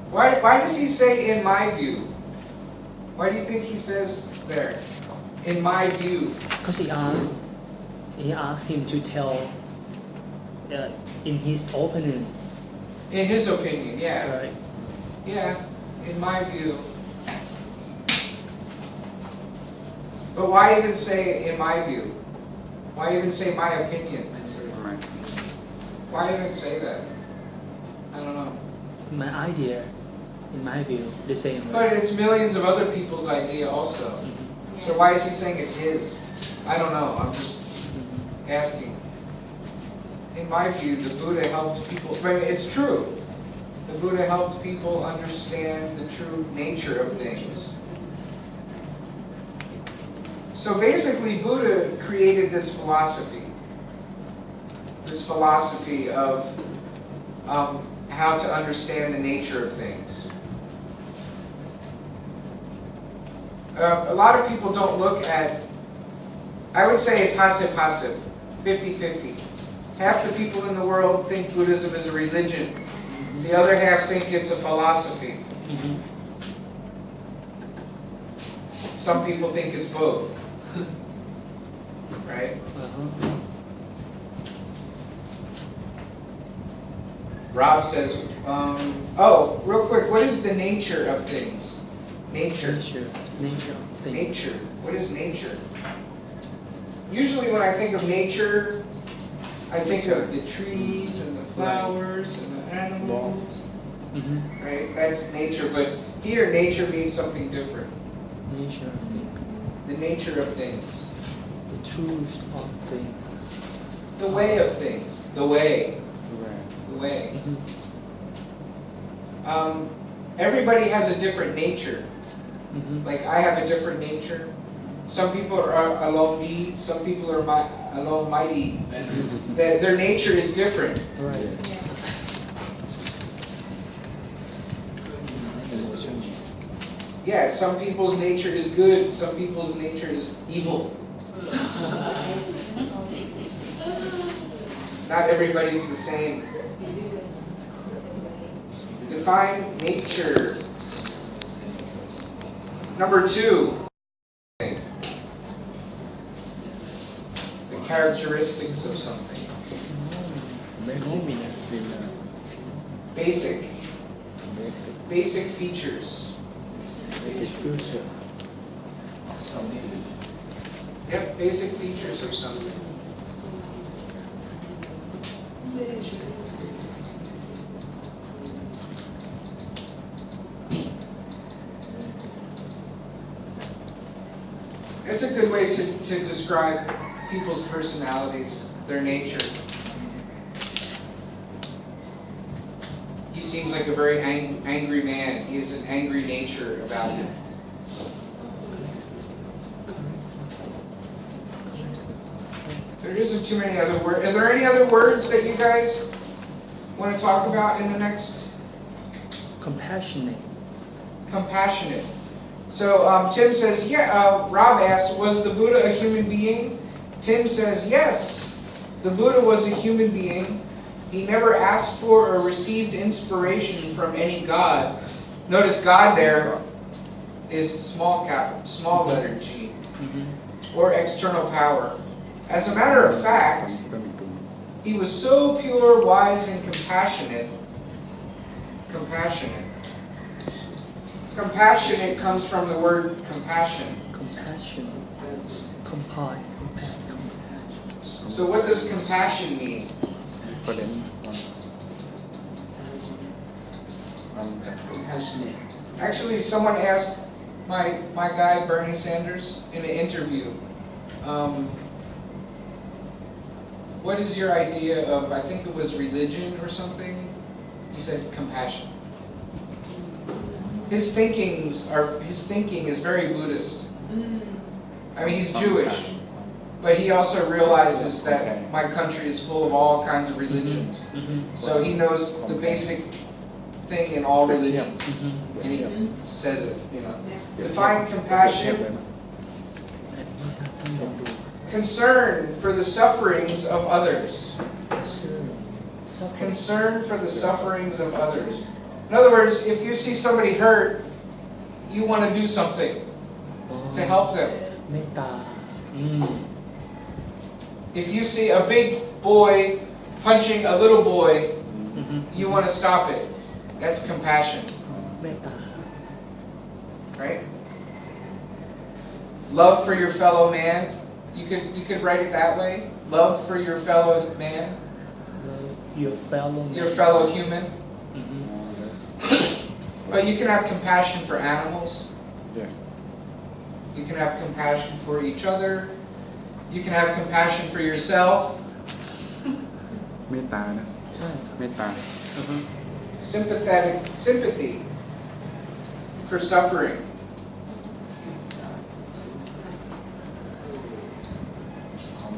Why does he say, in my view? Why do you think he says there, in my view? Because he asked him to tell in his opinion. In his opinion, yeah. Right. Yeah, in my view. But why even say, in my view? Why even say my opinion? Why even say that? I don't know. My idea, in my view, the same. But it's millions of other people's idea also. So why is he saying it's his? I don't know. I'm just asking. In my view, the Buddha helped people. I mean, it's true. The Buddha helped people understand the true nature of things. So basically, Buddha created this philosophy of how to understand the nature of things. A lot of people don't look at, I would say it's hasib-hasib, 50-50. Half the people in the world think Buddhism is a religion. The other half think it's a philosophy. Some people think it's both. Right? Rob says, oh, real quick, what is the nature of things? Nature. Nature of things. Nature. What is nature? Usually when I think of nature, I think of the trees and the flowers and the animals. Right? That's nature. But here, nature means something different. Nature of things. The nature of things. The truth of things. The way of things. The way. The way. Everybody has a different nature. Like I have a different nature. Some people are alone, some people are alone mighty. Their nature is different. Right. Yeah, some people's nature is good, some people's nature is evil. Not everybody's the same. Define nature. Number 2. The characteristics of something. Basic features. Yep, basic features of something. It's a good way to describe people's personalities, their nature. He seems like a very angry man. He has an angry nature about him. There isn't too many other words. Are there any other words that you guys want to talk about in the next? Compassionate. Compassionate. So Tim says, yeah, Rob asks, was the Buddha a human being? Tim says, yes, the Buddha was a human being. He never asked for or received inspiration from any god. Notice God there is small letter G, or external power. As a matter of fact, he was so pure, wise, and compassionate. Compassionate comes from the word compassion. Compassion. So what does compassion mean? Compassionate. Actually, someone asked my guy Bernie Sanders in an interview, what is your idea of, I think it was religion or something? He said compassion. His thinking is very Buddhist. I mean, he's Jewish, but he also realizes that my country is full of all kinds of religions. So he knows the basic thing in all religions, and he says it. Define compassion. Concern for the sufferings of others. Concern for the sufferings of others. In other words, if you see somebody hurt, you want to do something to help them. If you see a big boy punching a little boy, you want to stop it. That's compassion. Right? Love for your fellow man. You could write it that way. Love for your fellow man. Your fellow human. But you can have compassion for animals. You can have compassion for each other. You can have compassion for yourself. Sympathy for suffering.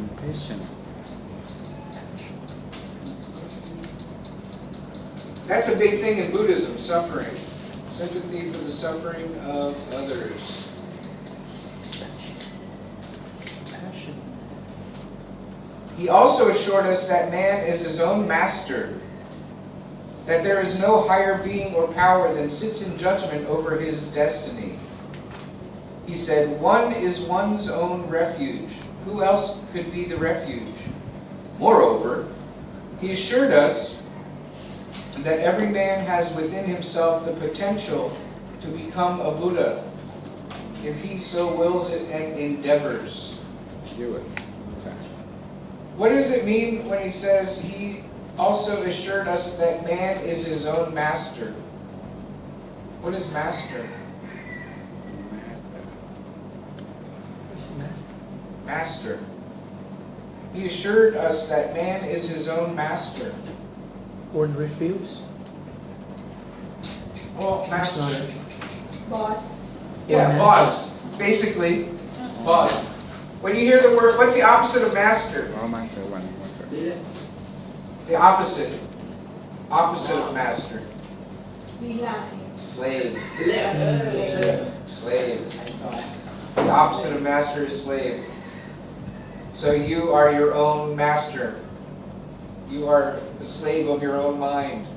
compassion That's a big thing in Buddhism, suffering. Sympathy for the suffering of others. Passion. He also assured us that man is his own master, that there is no higher being or power than sits in judgment over his destiny. He said, one is one's own refuge. Who else could be the refuge? Moreover, he assured us that every man has within himself the potential to become a Buddha, if he so wills it and endeavors. do it What does it mean when he says he also assured us that man is his own master? What is master? What's the master? Master. He assured us that man is his own master. Or refuse? Well, master. Boss. Yeah, Or boss. Basically, boss. When you hear the word, what's the opposite of master? เพราะมาเจอวัน The opposite. Opposite of master. Rely. Slave. Slave. Slave. I saw it. The opposite of master is slave. So you are your own master. You are the slave of your own mind.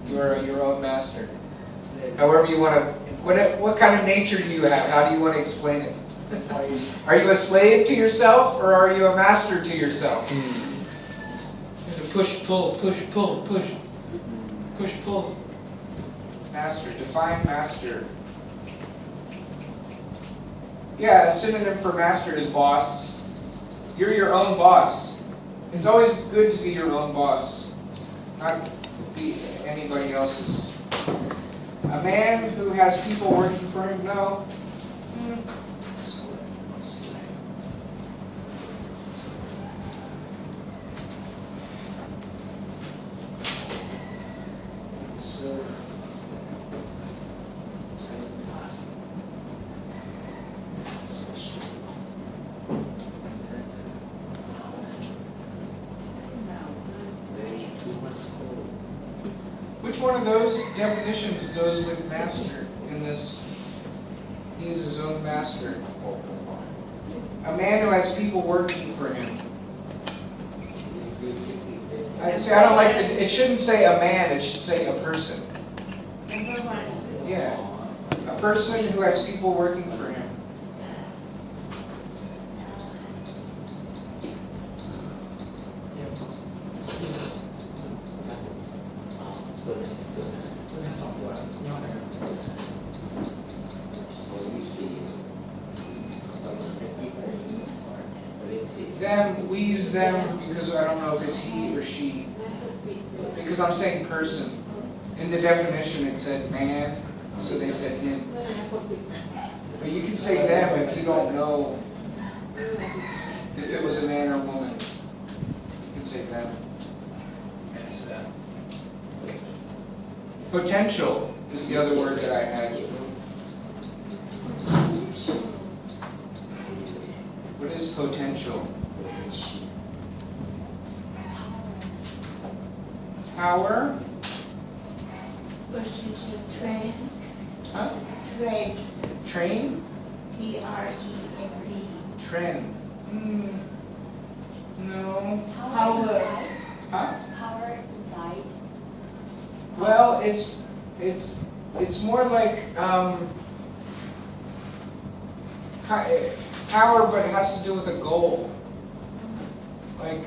You are your own master. Slave. However you want to, what kind of nature do you have? How do you want to explain it? Are you a slave to yourself or are you a master to yourself? Push, pull, push, pull, push. Push, pull. Master, define master. Yeah, a synonym for master is boss. You're your own boss. It's always good to be your own boss, not be anybody else's. A man who has people working for him, no. Which one of those definitions goes with master in this? He is his own master. A man who has people working for him. I don't like it shouldn't say a man, it should say a person. Number one. Yeah. A person who has people working for him. Them, we use them because I don't know if it's he or she. Because I'm saying person. In the definition it said man, so they said him. But you can say them if you don't know if it was a man or a woman. You can say them. Yes, Potential is the other word that I had. What is potential? Power? Potential trends. Huh? Trend. Train? T-R-E-N-D. Trend. No. Power. Huh? Power inside. Well, it's more like power, but it has to do with a goal. Like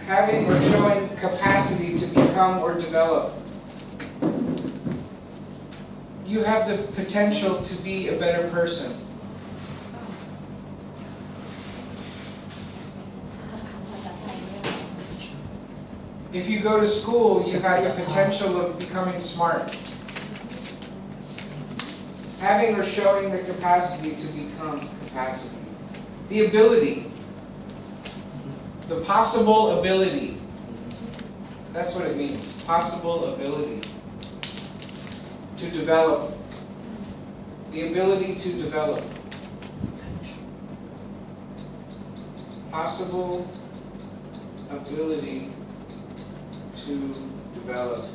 having or showing capacity to become or develop. You have the potential to be a better person. If you go to school, you have the potential of becoming smart. Having or showing the capacity to become capacity. The ability. The possible ability. That's what it means. Possible ability. To develop. The ability to develop. Possible ability to develop.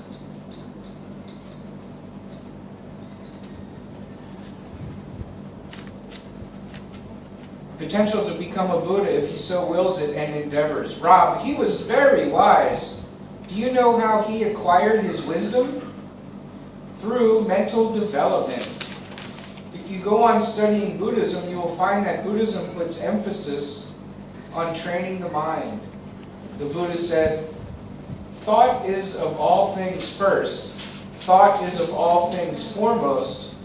Potential to become a Buddha if he so wills it and endeavors. Rob, he was very wise. Do you know how he acquired his wisdom? Through mental development. If you go on studying Buddhism, you will find that Buddhism puts emphasis on training the mind. The Buddha said, thought is of all things first. Thought is of all things foremost.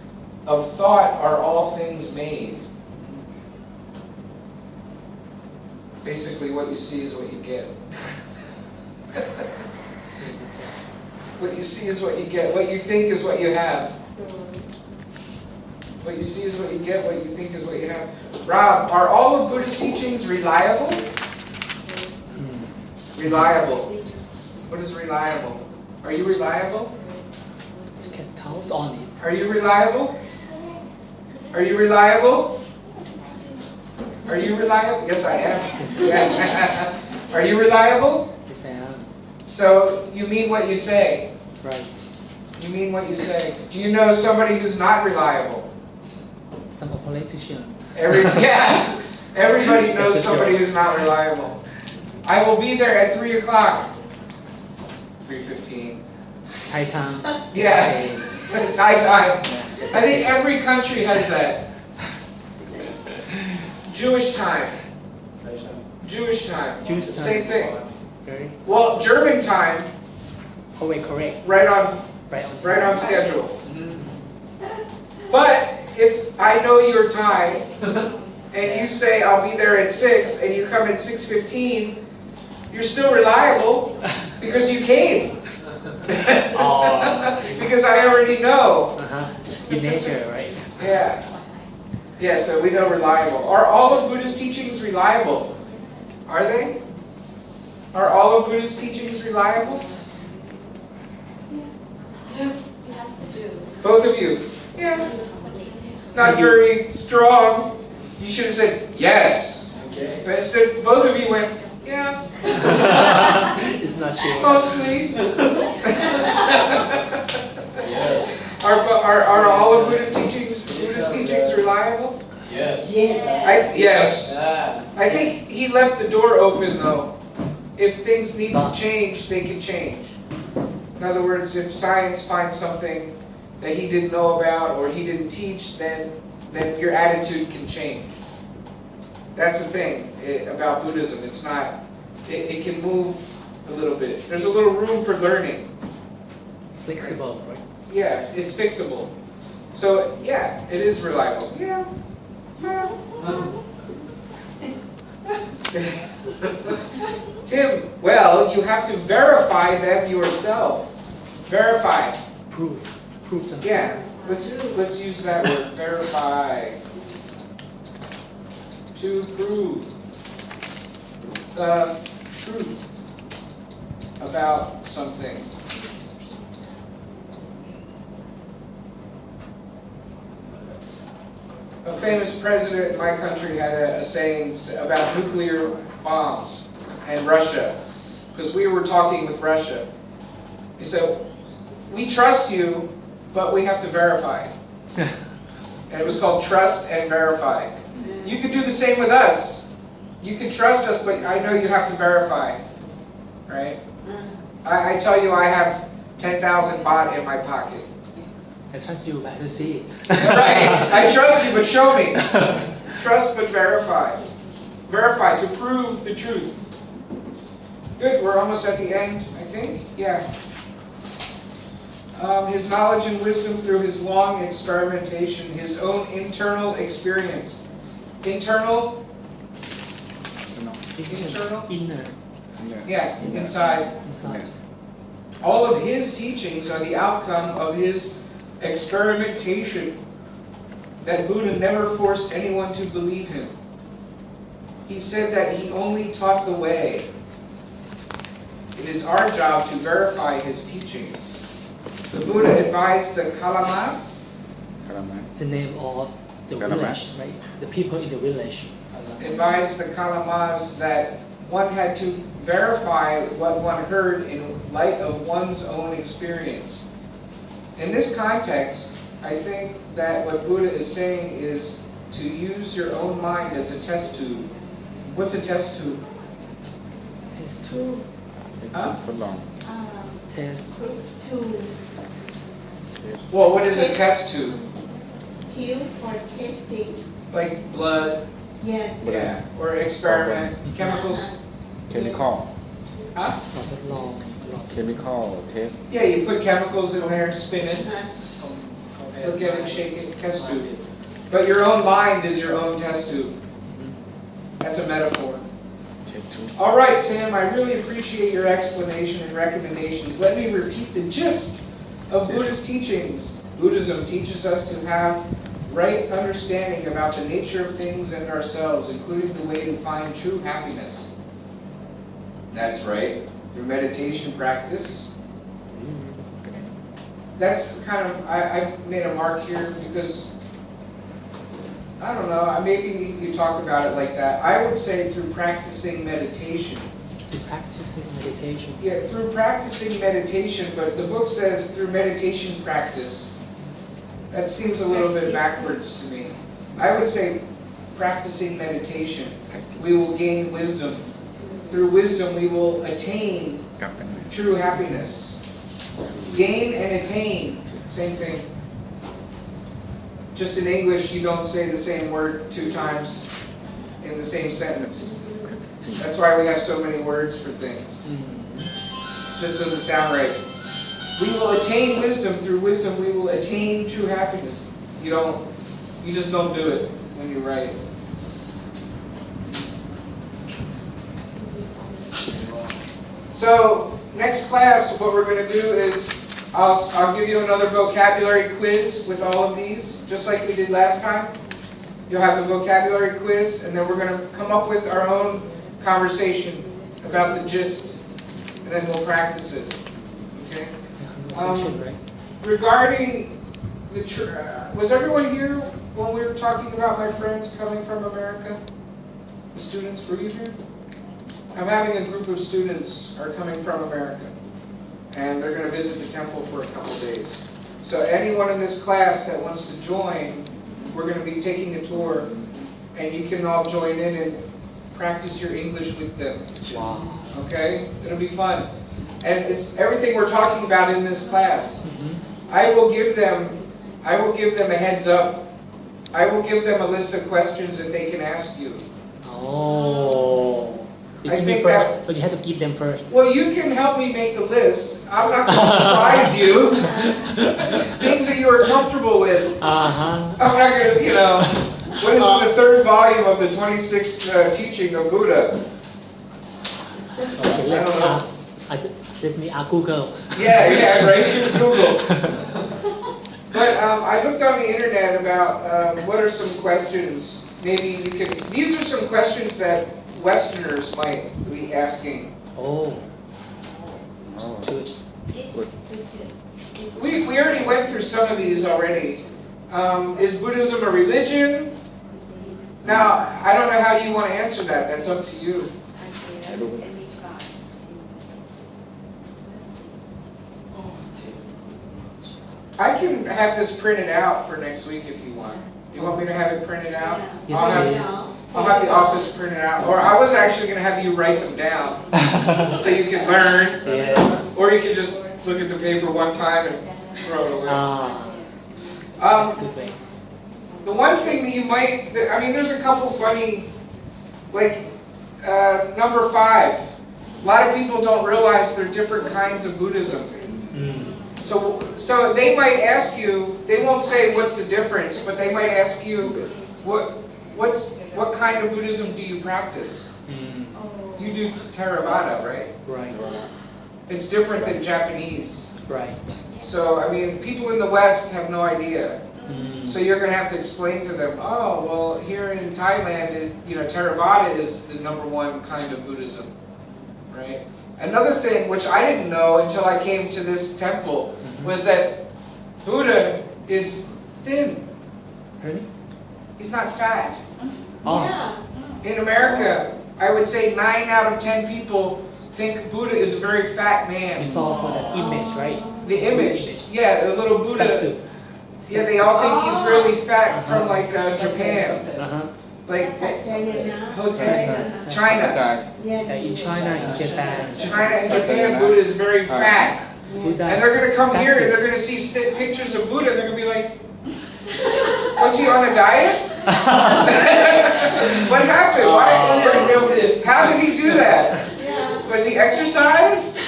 Of thought are all things made. Basically, what you see is what you get. What you see is what you get. What you think is what you have. What you see is what you get. What you think is what you have. Rob, are all of Buddha's teachings reliable? Reliable. What is reliable? Are you reliable? Count on it. Are you reliable? Are you reliable? Are you reliable? Yes, I am. Yes, Yeah. Are you reliable? Yes, I am. So you mean what you say. Right. You mean what you say. Do you know somebody who's not reliable? Some politician. Yeah. Everybody knows That's a somebody joke. who's not reliable. I will be there at 3 o'clock. 3:15. Thai time. Yeah. Okay. Thai time. Yeah, that's I think okay. every country has that. Jewish time. Jewish time. Jewish time. Same thing. Very. Well, German time, Oh wait, correct. right on Right on. right on schedule. But if I know you're Thai and you say I'll be there at 6 and you come at 6:15, you're still reliable because you came. Oh. Because I already know. In nature, right? Yeah. Yeah, so we know reliable. Are all of Buddha's teachings reliable? Are they? Are all of Buddha's teachings reliable? Both of you? Yeah. Not very strong. You should have said yes. Okay. But instead, both of you went, yeah, It's not sure. mostly. Yes. Are all of Buddha's teachings reliable? Yes. Yes. Yes. Ah. I think he left the door open though. If things need to change, they can change. In other words, if science finds something that he didn't know about or he didn't teach, then your attitude can change. That's the thing about Buddhism. It's not, it can move a little bit. There's a little room for learning. Flexible, right? Yeah, it's fixable. So yeah, it is reliable. Yeah. Tim, well, you have to verify them yourself. Verify. Proof something. Yeah, let's use that word. Verify. To prove the truth about something. A famous president in my country had a saying about nuclear bombs and Russia, because we were talking with Russia. He said, we trust you, but we have to verify. And it was called trust and verify. You can do the same with us. You can trust us, but I know you have to verify. Right? I tell you I have 10,000 baht in my pocket. I trust you, but I don't see it. Right. I trust you, but show me. Trust but verify. Verify to prove the truth. Good, we're almost at the end, I think. Yeah. His knowledge and wisdom through his long experimentation, his own internal experience. Internal? Internal? Inner. Yeah, inside. Inside. All of his teachings are the outcome of his experimentation. That Buddha never forced anyone to believe him. He said that he only taught the way. It is our job to verify his teachings. The Buddha advised the Kalamas, Kalaman. the name of the Kalaman. village, right? The people in the village. Advised the Kalamas that one had to verify what one heard in light of one's own experience. In this context, I think that what Buddha is saying is to use your own mind as a test tube. What's a test tube? Test to Huh? ทดลอง test to Well, what is a test tube? tube for testing. Like blood, Yes. yeah, or experiment, chemicals. chemical Huh? ทดลอง chemical test Yeah, you put chemicals in there, spin it, Uh, look at it, shake it, test tube. But your own mind is your own test tube. That's a metaphor. test tube All right, Tim, I really appreciate your explanation and recommendations. Let me repeat the gist of Buddha's teachings. Buddhism teaches us to have right understanding about the nature of things and ourselves, including the way to find true happiness. That's right, through meditation practice. That's kind of, I made a mark here because, I don't know, maybe you talk about it like that. I would say through practicing meditation. practicing meditation. Yeah, through practicing meditation, but the book says through meditation practice. That seems a little bit backwards to me. I would say practicing meditation, we will gain wisdom. Through wisdom, we will attain กลับกัน true happiness. Gain and attain, same thing. Just in English, you don't say the same word 2 times in the same sentence. That's why we have so many words for things. Just doesn't sound right. We will attain wisdom. Through wisdom, we will attain true happiness. You just don't do it when you write. So, next class, what we're going to do is I'll give you another vocabulary quiz with all of these, just like we did last time. You'll have the vocabulary quiz, and then we're going to come up with our own conversation about the gist, and then we'll practice it. Okay? Conversation, right? Regarding the, was everyone here when we were talking about my friends coming from America? The students, were you here? I'm having a group of students are coming from America, and they're going to visit the temple for a couple days. So anyone in this class that wants to join, we're going to be taking a tour, and you can all join in and practice your English with them. Wow. Okay? It'll be fun. And it's everything we're talking about in this class. I will give them a heads up. I will give them a list of questions that they can ask you. Oh. You I give me think first, that- but you have to give them first. Well, you can help me make the list. I'm not going to surprise you. Things that you are comfortable with. Uh-huh. I'm not going to, what is the 3rd volume of the 26th teaching of Buddha? Okay, let me ask Google. Yeah, right. Here's Google. But I looked on the internet about what are some questions. Maybe you can. These are some questions that Westerners might be asking. Oh, oh good. We already went through some of these already. Is Buddhism a religion? Now, I don't know how you want to answer that. That's up to you. I can have this printed out for next week if you want. You want me to have it printed out? Yes, I'll have the office printed out. Or I was actually going to have you write them down so you can learn. Yes. Or you can just look at the paper one time and throw it away. That's a good way. The one thing that you might, there's a couple funny, like number 5. A lot of people don't realize there are different kinds of Buddhism. So they might ask you, they won't say what's the difference, but they might ask you, what kind of Buddhism do you practice? You do Theravada, right? Right. It's different than Japanese. Right. So, people in the West have no idea. So you're going to have to explain to them, oh, well, here in Thailand, Theravada is the #1 kind of Buddhism, right? Another thing, which I didn't know until I came to this temple, was that Buddha is thin. Really? He's not fat. Oh. Yeah. In America, I would say 9 out of 10 people think Buddha is a very fat man. You saw for that image, right? The image, yeah, the little Buddha. Statue. Yeah, they all think he's really fat from like Japan, Uh-huh. like China. Hotel, China. อาจารย์ Yes. In China, in Japan, China and Japan, Buddha is very fat. Buddha And they're gonna come here and statue. they're gonna see pictures of Buddha and they're gonna be like, was he on a diet? What happened? Why? How did he do that? Yeah. Was he exercised?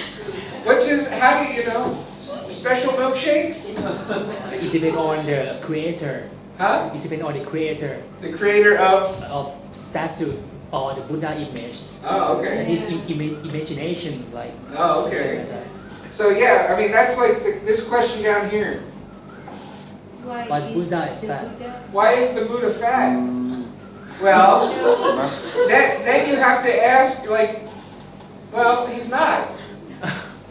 What's his, how do you know? Special milkshakes? It depends on the creator. Huh? It depends on the creator The creator of, of statue or the Buddha image. oh, okay. His imagination, like. Oh, okay. So yeah, I mean, that's like this question down here. Why But is Buddha is the fat. Buddha- Why is the Buddha fat? Well, then you have to ask, like, well, he's not.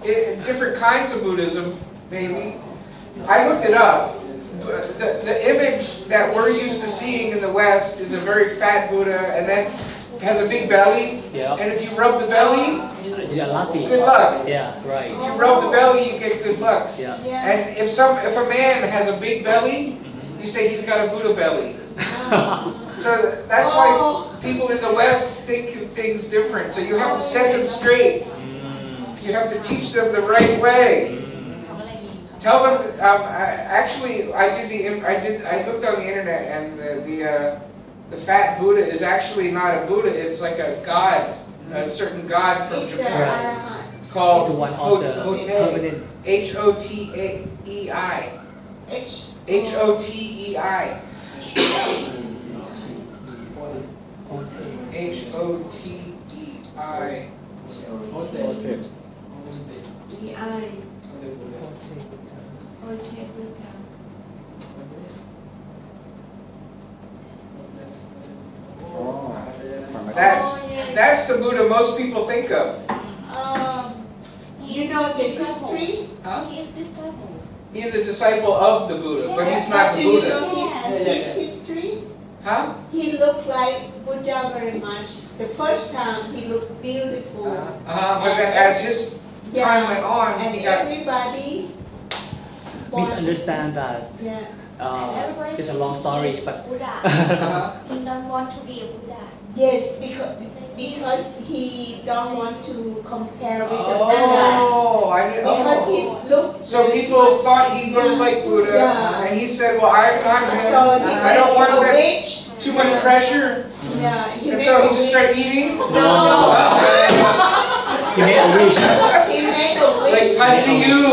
Different kinds of Buddhism, maybe. I looked it up. The image that we're used to seeing in the West is a very fat Buddha, and then has a big belly. Yeah. And if you rub the belly, You're lucky. good luck. Yeah, right. If you rub the belly, you get good luck. Yeah. Yeah. And if a man has a big belly, you say he's got a Buddha belly. So that's why people in the West think of things different. So you have to set them straight. You have to teach them the right way. Tell them. Actually, I looked on the internet, and the fat Buddha is actually not a Buddha. It's like a god, a certain god from It's Japan Arahant. called It's one of the Hotei. permanent. H-O-T-E-I. H. H-O-T-E-I. Hotel. H-O-T-E-I. โอเค E.I. Hotel Buddha. Hotel Buddha. อ๋อฟังแล้ว That's the Buddha most people think of. You know the history? Huh? He is disciple. He is a disciple of the Buddha, but he's not Do the you Buddha. know his history? Huh? He looked like Buddha very much. The first time he looked beautiful. But then as his time went on, And he got everybody Misunderstand that. Yeah. It's a long story, but Buddha. He don't want to be a Buddha. Yes, because he don't want to compare with the Buddha. oh, I didn't. Because he Oh. looked. So people thought he looked like Buddha, Yeah. and he said, "Well, I'm not him. So he I don't want made a that witch. too much pressure." Yeah, he And made so a he just witch. started eating. No, he made a wish. he made a witch. Like Patsy Yu.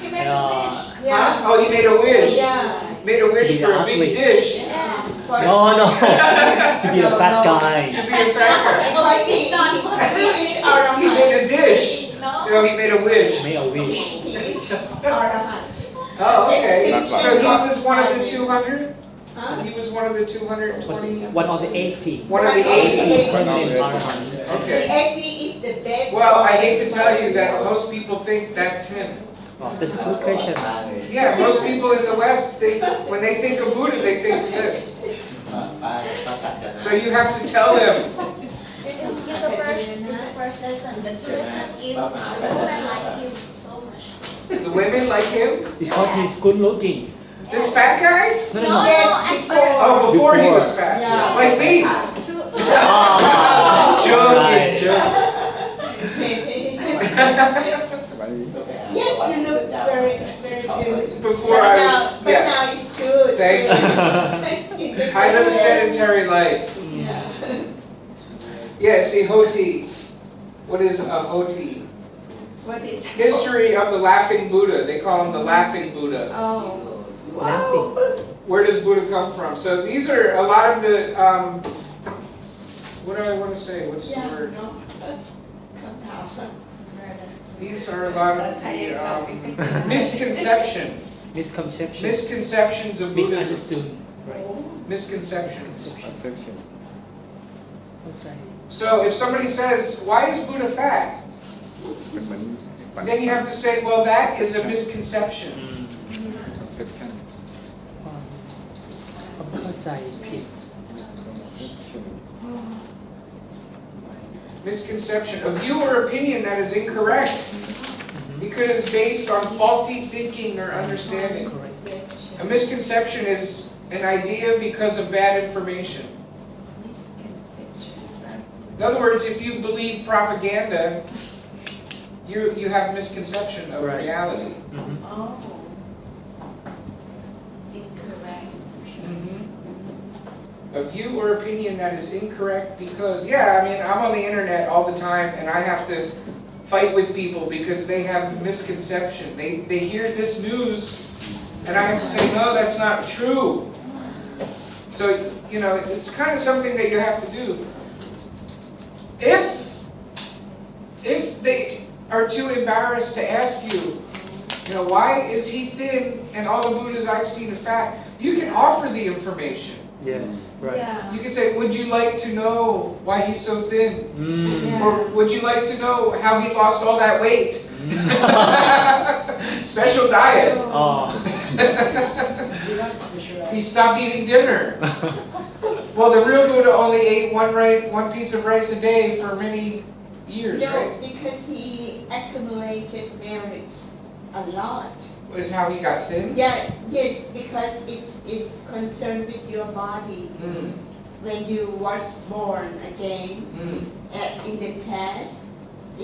He made a wish. Yeah. Huh? Oh, he made a wish. Yeah. Made a wish To be for an a big athlete. dish. Yeah. But No, to be a fat To guy. be a fat guy. because he is He Arahant. made a dish. No. You know, he made a wish. Made a wish. He is Arahant. Oh, okay. That's So he was one of the 200? Huh? He was one of the 220? One of the 80. One of the 80? Permanent Arahant. The Okay. 80 is the best. Well, I hate to tell you that most people think that's him. Wow, that's a good question. Yeah, most people in the West think, when they think of Buddha, they think this. So you have to tell them. He's the first lesson. The two lesson is women like him so much. The women like him? Because he's good looking. This fat guy? No, no, no. Yes, at before. first. Oh, before he was Before. fat. Yeah. Like me. Joking, joking. Yes, you look very, very good. Before but I now, was, but yeah. now it's good. Thank you. I live a sedentary life. Yeah. Yeah, see, Hoti. What is a Hoti? What is History of the laughing Buddha. They call him the laughing Buddha. Oh. Laughing. Where does Buddha come from? So these are a lot of the, what do I want to say? What's the Yeah, word? no. These are a lot of the misconceptions of Buddhism. Misunderstood. Right. Misconceptions. Misconception. Conception. Outside. So if somebody says, why is Buddha fat? เป็นเหมือนฝัน Then you have to say, well, that is a misconception. conception ความเข้าใจผิด Misconception, a view or opinion that is incorrect because it's based on faulty thinking or understanding. correct A misconception is an idea because of bad information. Misconception. In other words, if you believe propaganda, you have misconception of Right. reality. Oh. Incorrect. A view or opinion that is incorrect because, I mean, I'm on the internet all the time and I have to fight with people because they have misconception. They hear this news and I have to say, no, that's not true. So, it's kind of something that you have to do. If they are too embarrassed to ask you, why is he thin and all the Buddhas I've seen are fat, you can offer the information. yes right Yeah. You can say, would you like to know why he's so thin? Yeah. Or would you like to know how he lost all that weight? Special diet. oh He stopped eating dinner. Well, the real Buddha only ate one piece of rice a day for many years, No, right? because he accumulated merits a lot. Was how he got thin? Yeah, yes, because it's concerned with your body. Mm. When you was born again, Mm. in the past,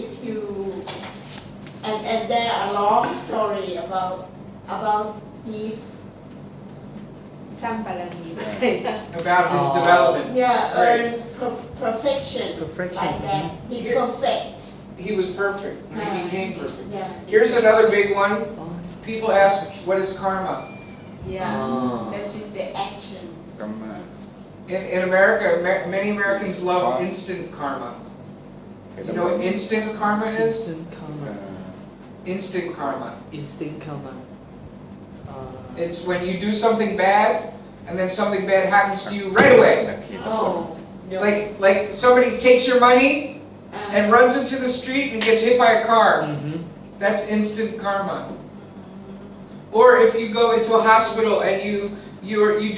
if you and there are a long story about his sambalami. About his Oh. development. Yeah, Right. earn perfection. Perfection, Like that. He Yeah. perfect. He was perfect. He Yeah. became perfect. Yeah. Here's another big one. oh People ask, what is karma? Yeah. Ah. This is the action. กรรมะ In America, many Americans love instant karma. You know what instant karma is? instant karma Instant karma. instant karma It's when you do something bad, and then something bad happens to you right away. นาทีละคน Oh. No. Like somebody takes your money Uh, and runs into the street and gets hit by a car. That's instant karma. Or if you go into a hospital and you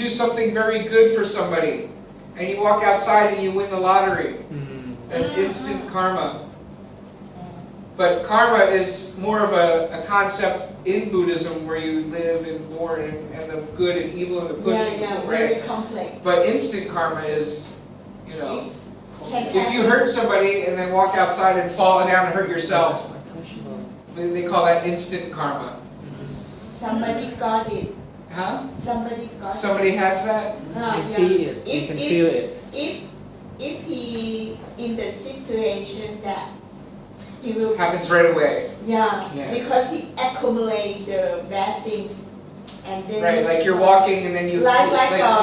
do something very good for somebody, and you walk outside and you win the lottery. That's instant karma. But karma is more of a concept in Buddhism where you live and mourn and the good and evil and the push and yeah, pull, very right? complex. But instant karma is, It's- can if you hurt somebody and then walk outside and fall down and hurt yourself, untouchable they call that instant karma. Somebody got it. Huh? Somebody got Somebody has that? it. you can see it you can feel it If he in the situation that he will Happens right away. yeah, Yeah. because he accumulate the bad things and then Right, like you're walking and then you Like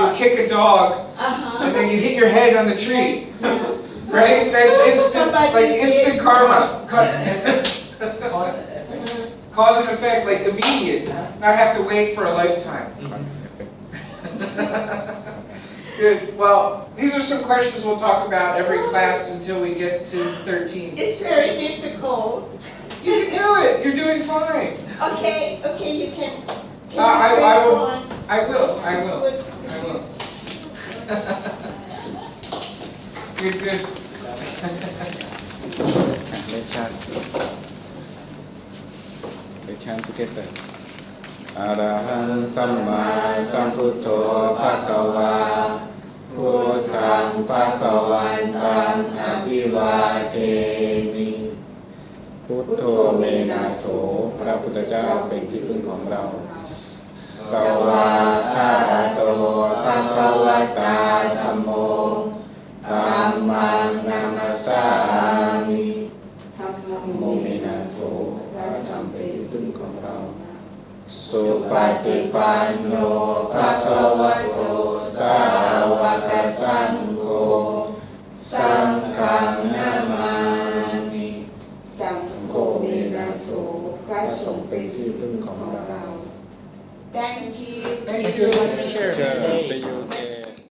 you kick a dog uh-huh. and then you hit your head on the tree. Yeah. Right? That's instant, Somebody like instant did karma. Cause Cause and effect, like immediate. Not have to wait for a lifetime. Good. Well, these are some questions we'll talk about every class until we get to 13. It's very difficult. You can do it. You're doing fine. Okay, you can I you will. go on? I will. I will. Good. I will. Good, good. Let's chant. Let's chant together. อะระหังสัมมาสัมพุทโธภะคะวาพุทธังภะคะวันตังอภิวาเทมิพุทโธเมนะโถพระพุทธเจ้าเป็นที่พึ่งของเราสวากขาโตภะคะวะตาธัมโมธัมมังนัมมสสามิ ทำ ธัมโมเมนะโถพระธรรมเป็นที่พึ่งของเรา สุปฏิปันโนภะคะวะโตสาวกสังโฆสังฆังนามามิ สัง สัง โฆ โฆเมนะโตพระสงฆ์เป็นที่พึ่งของเรา Thank you. Thank Thank you. you, teacher. Sure, see you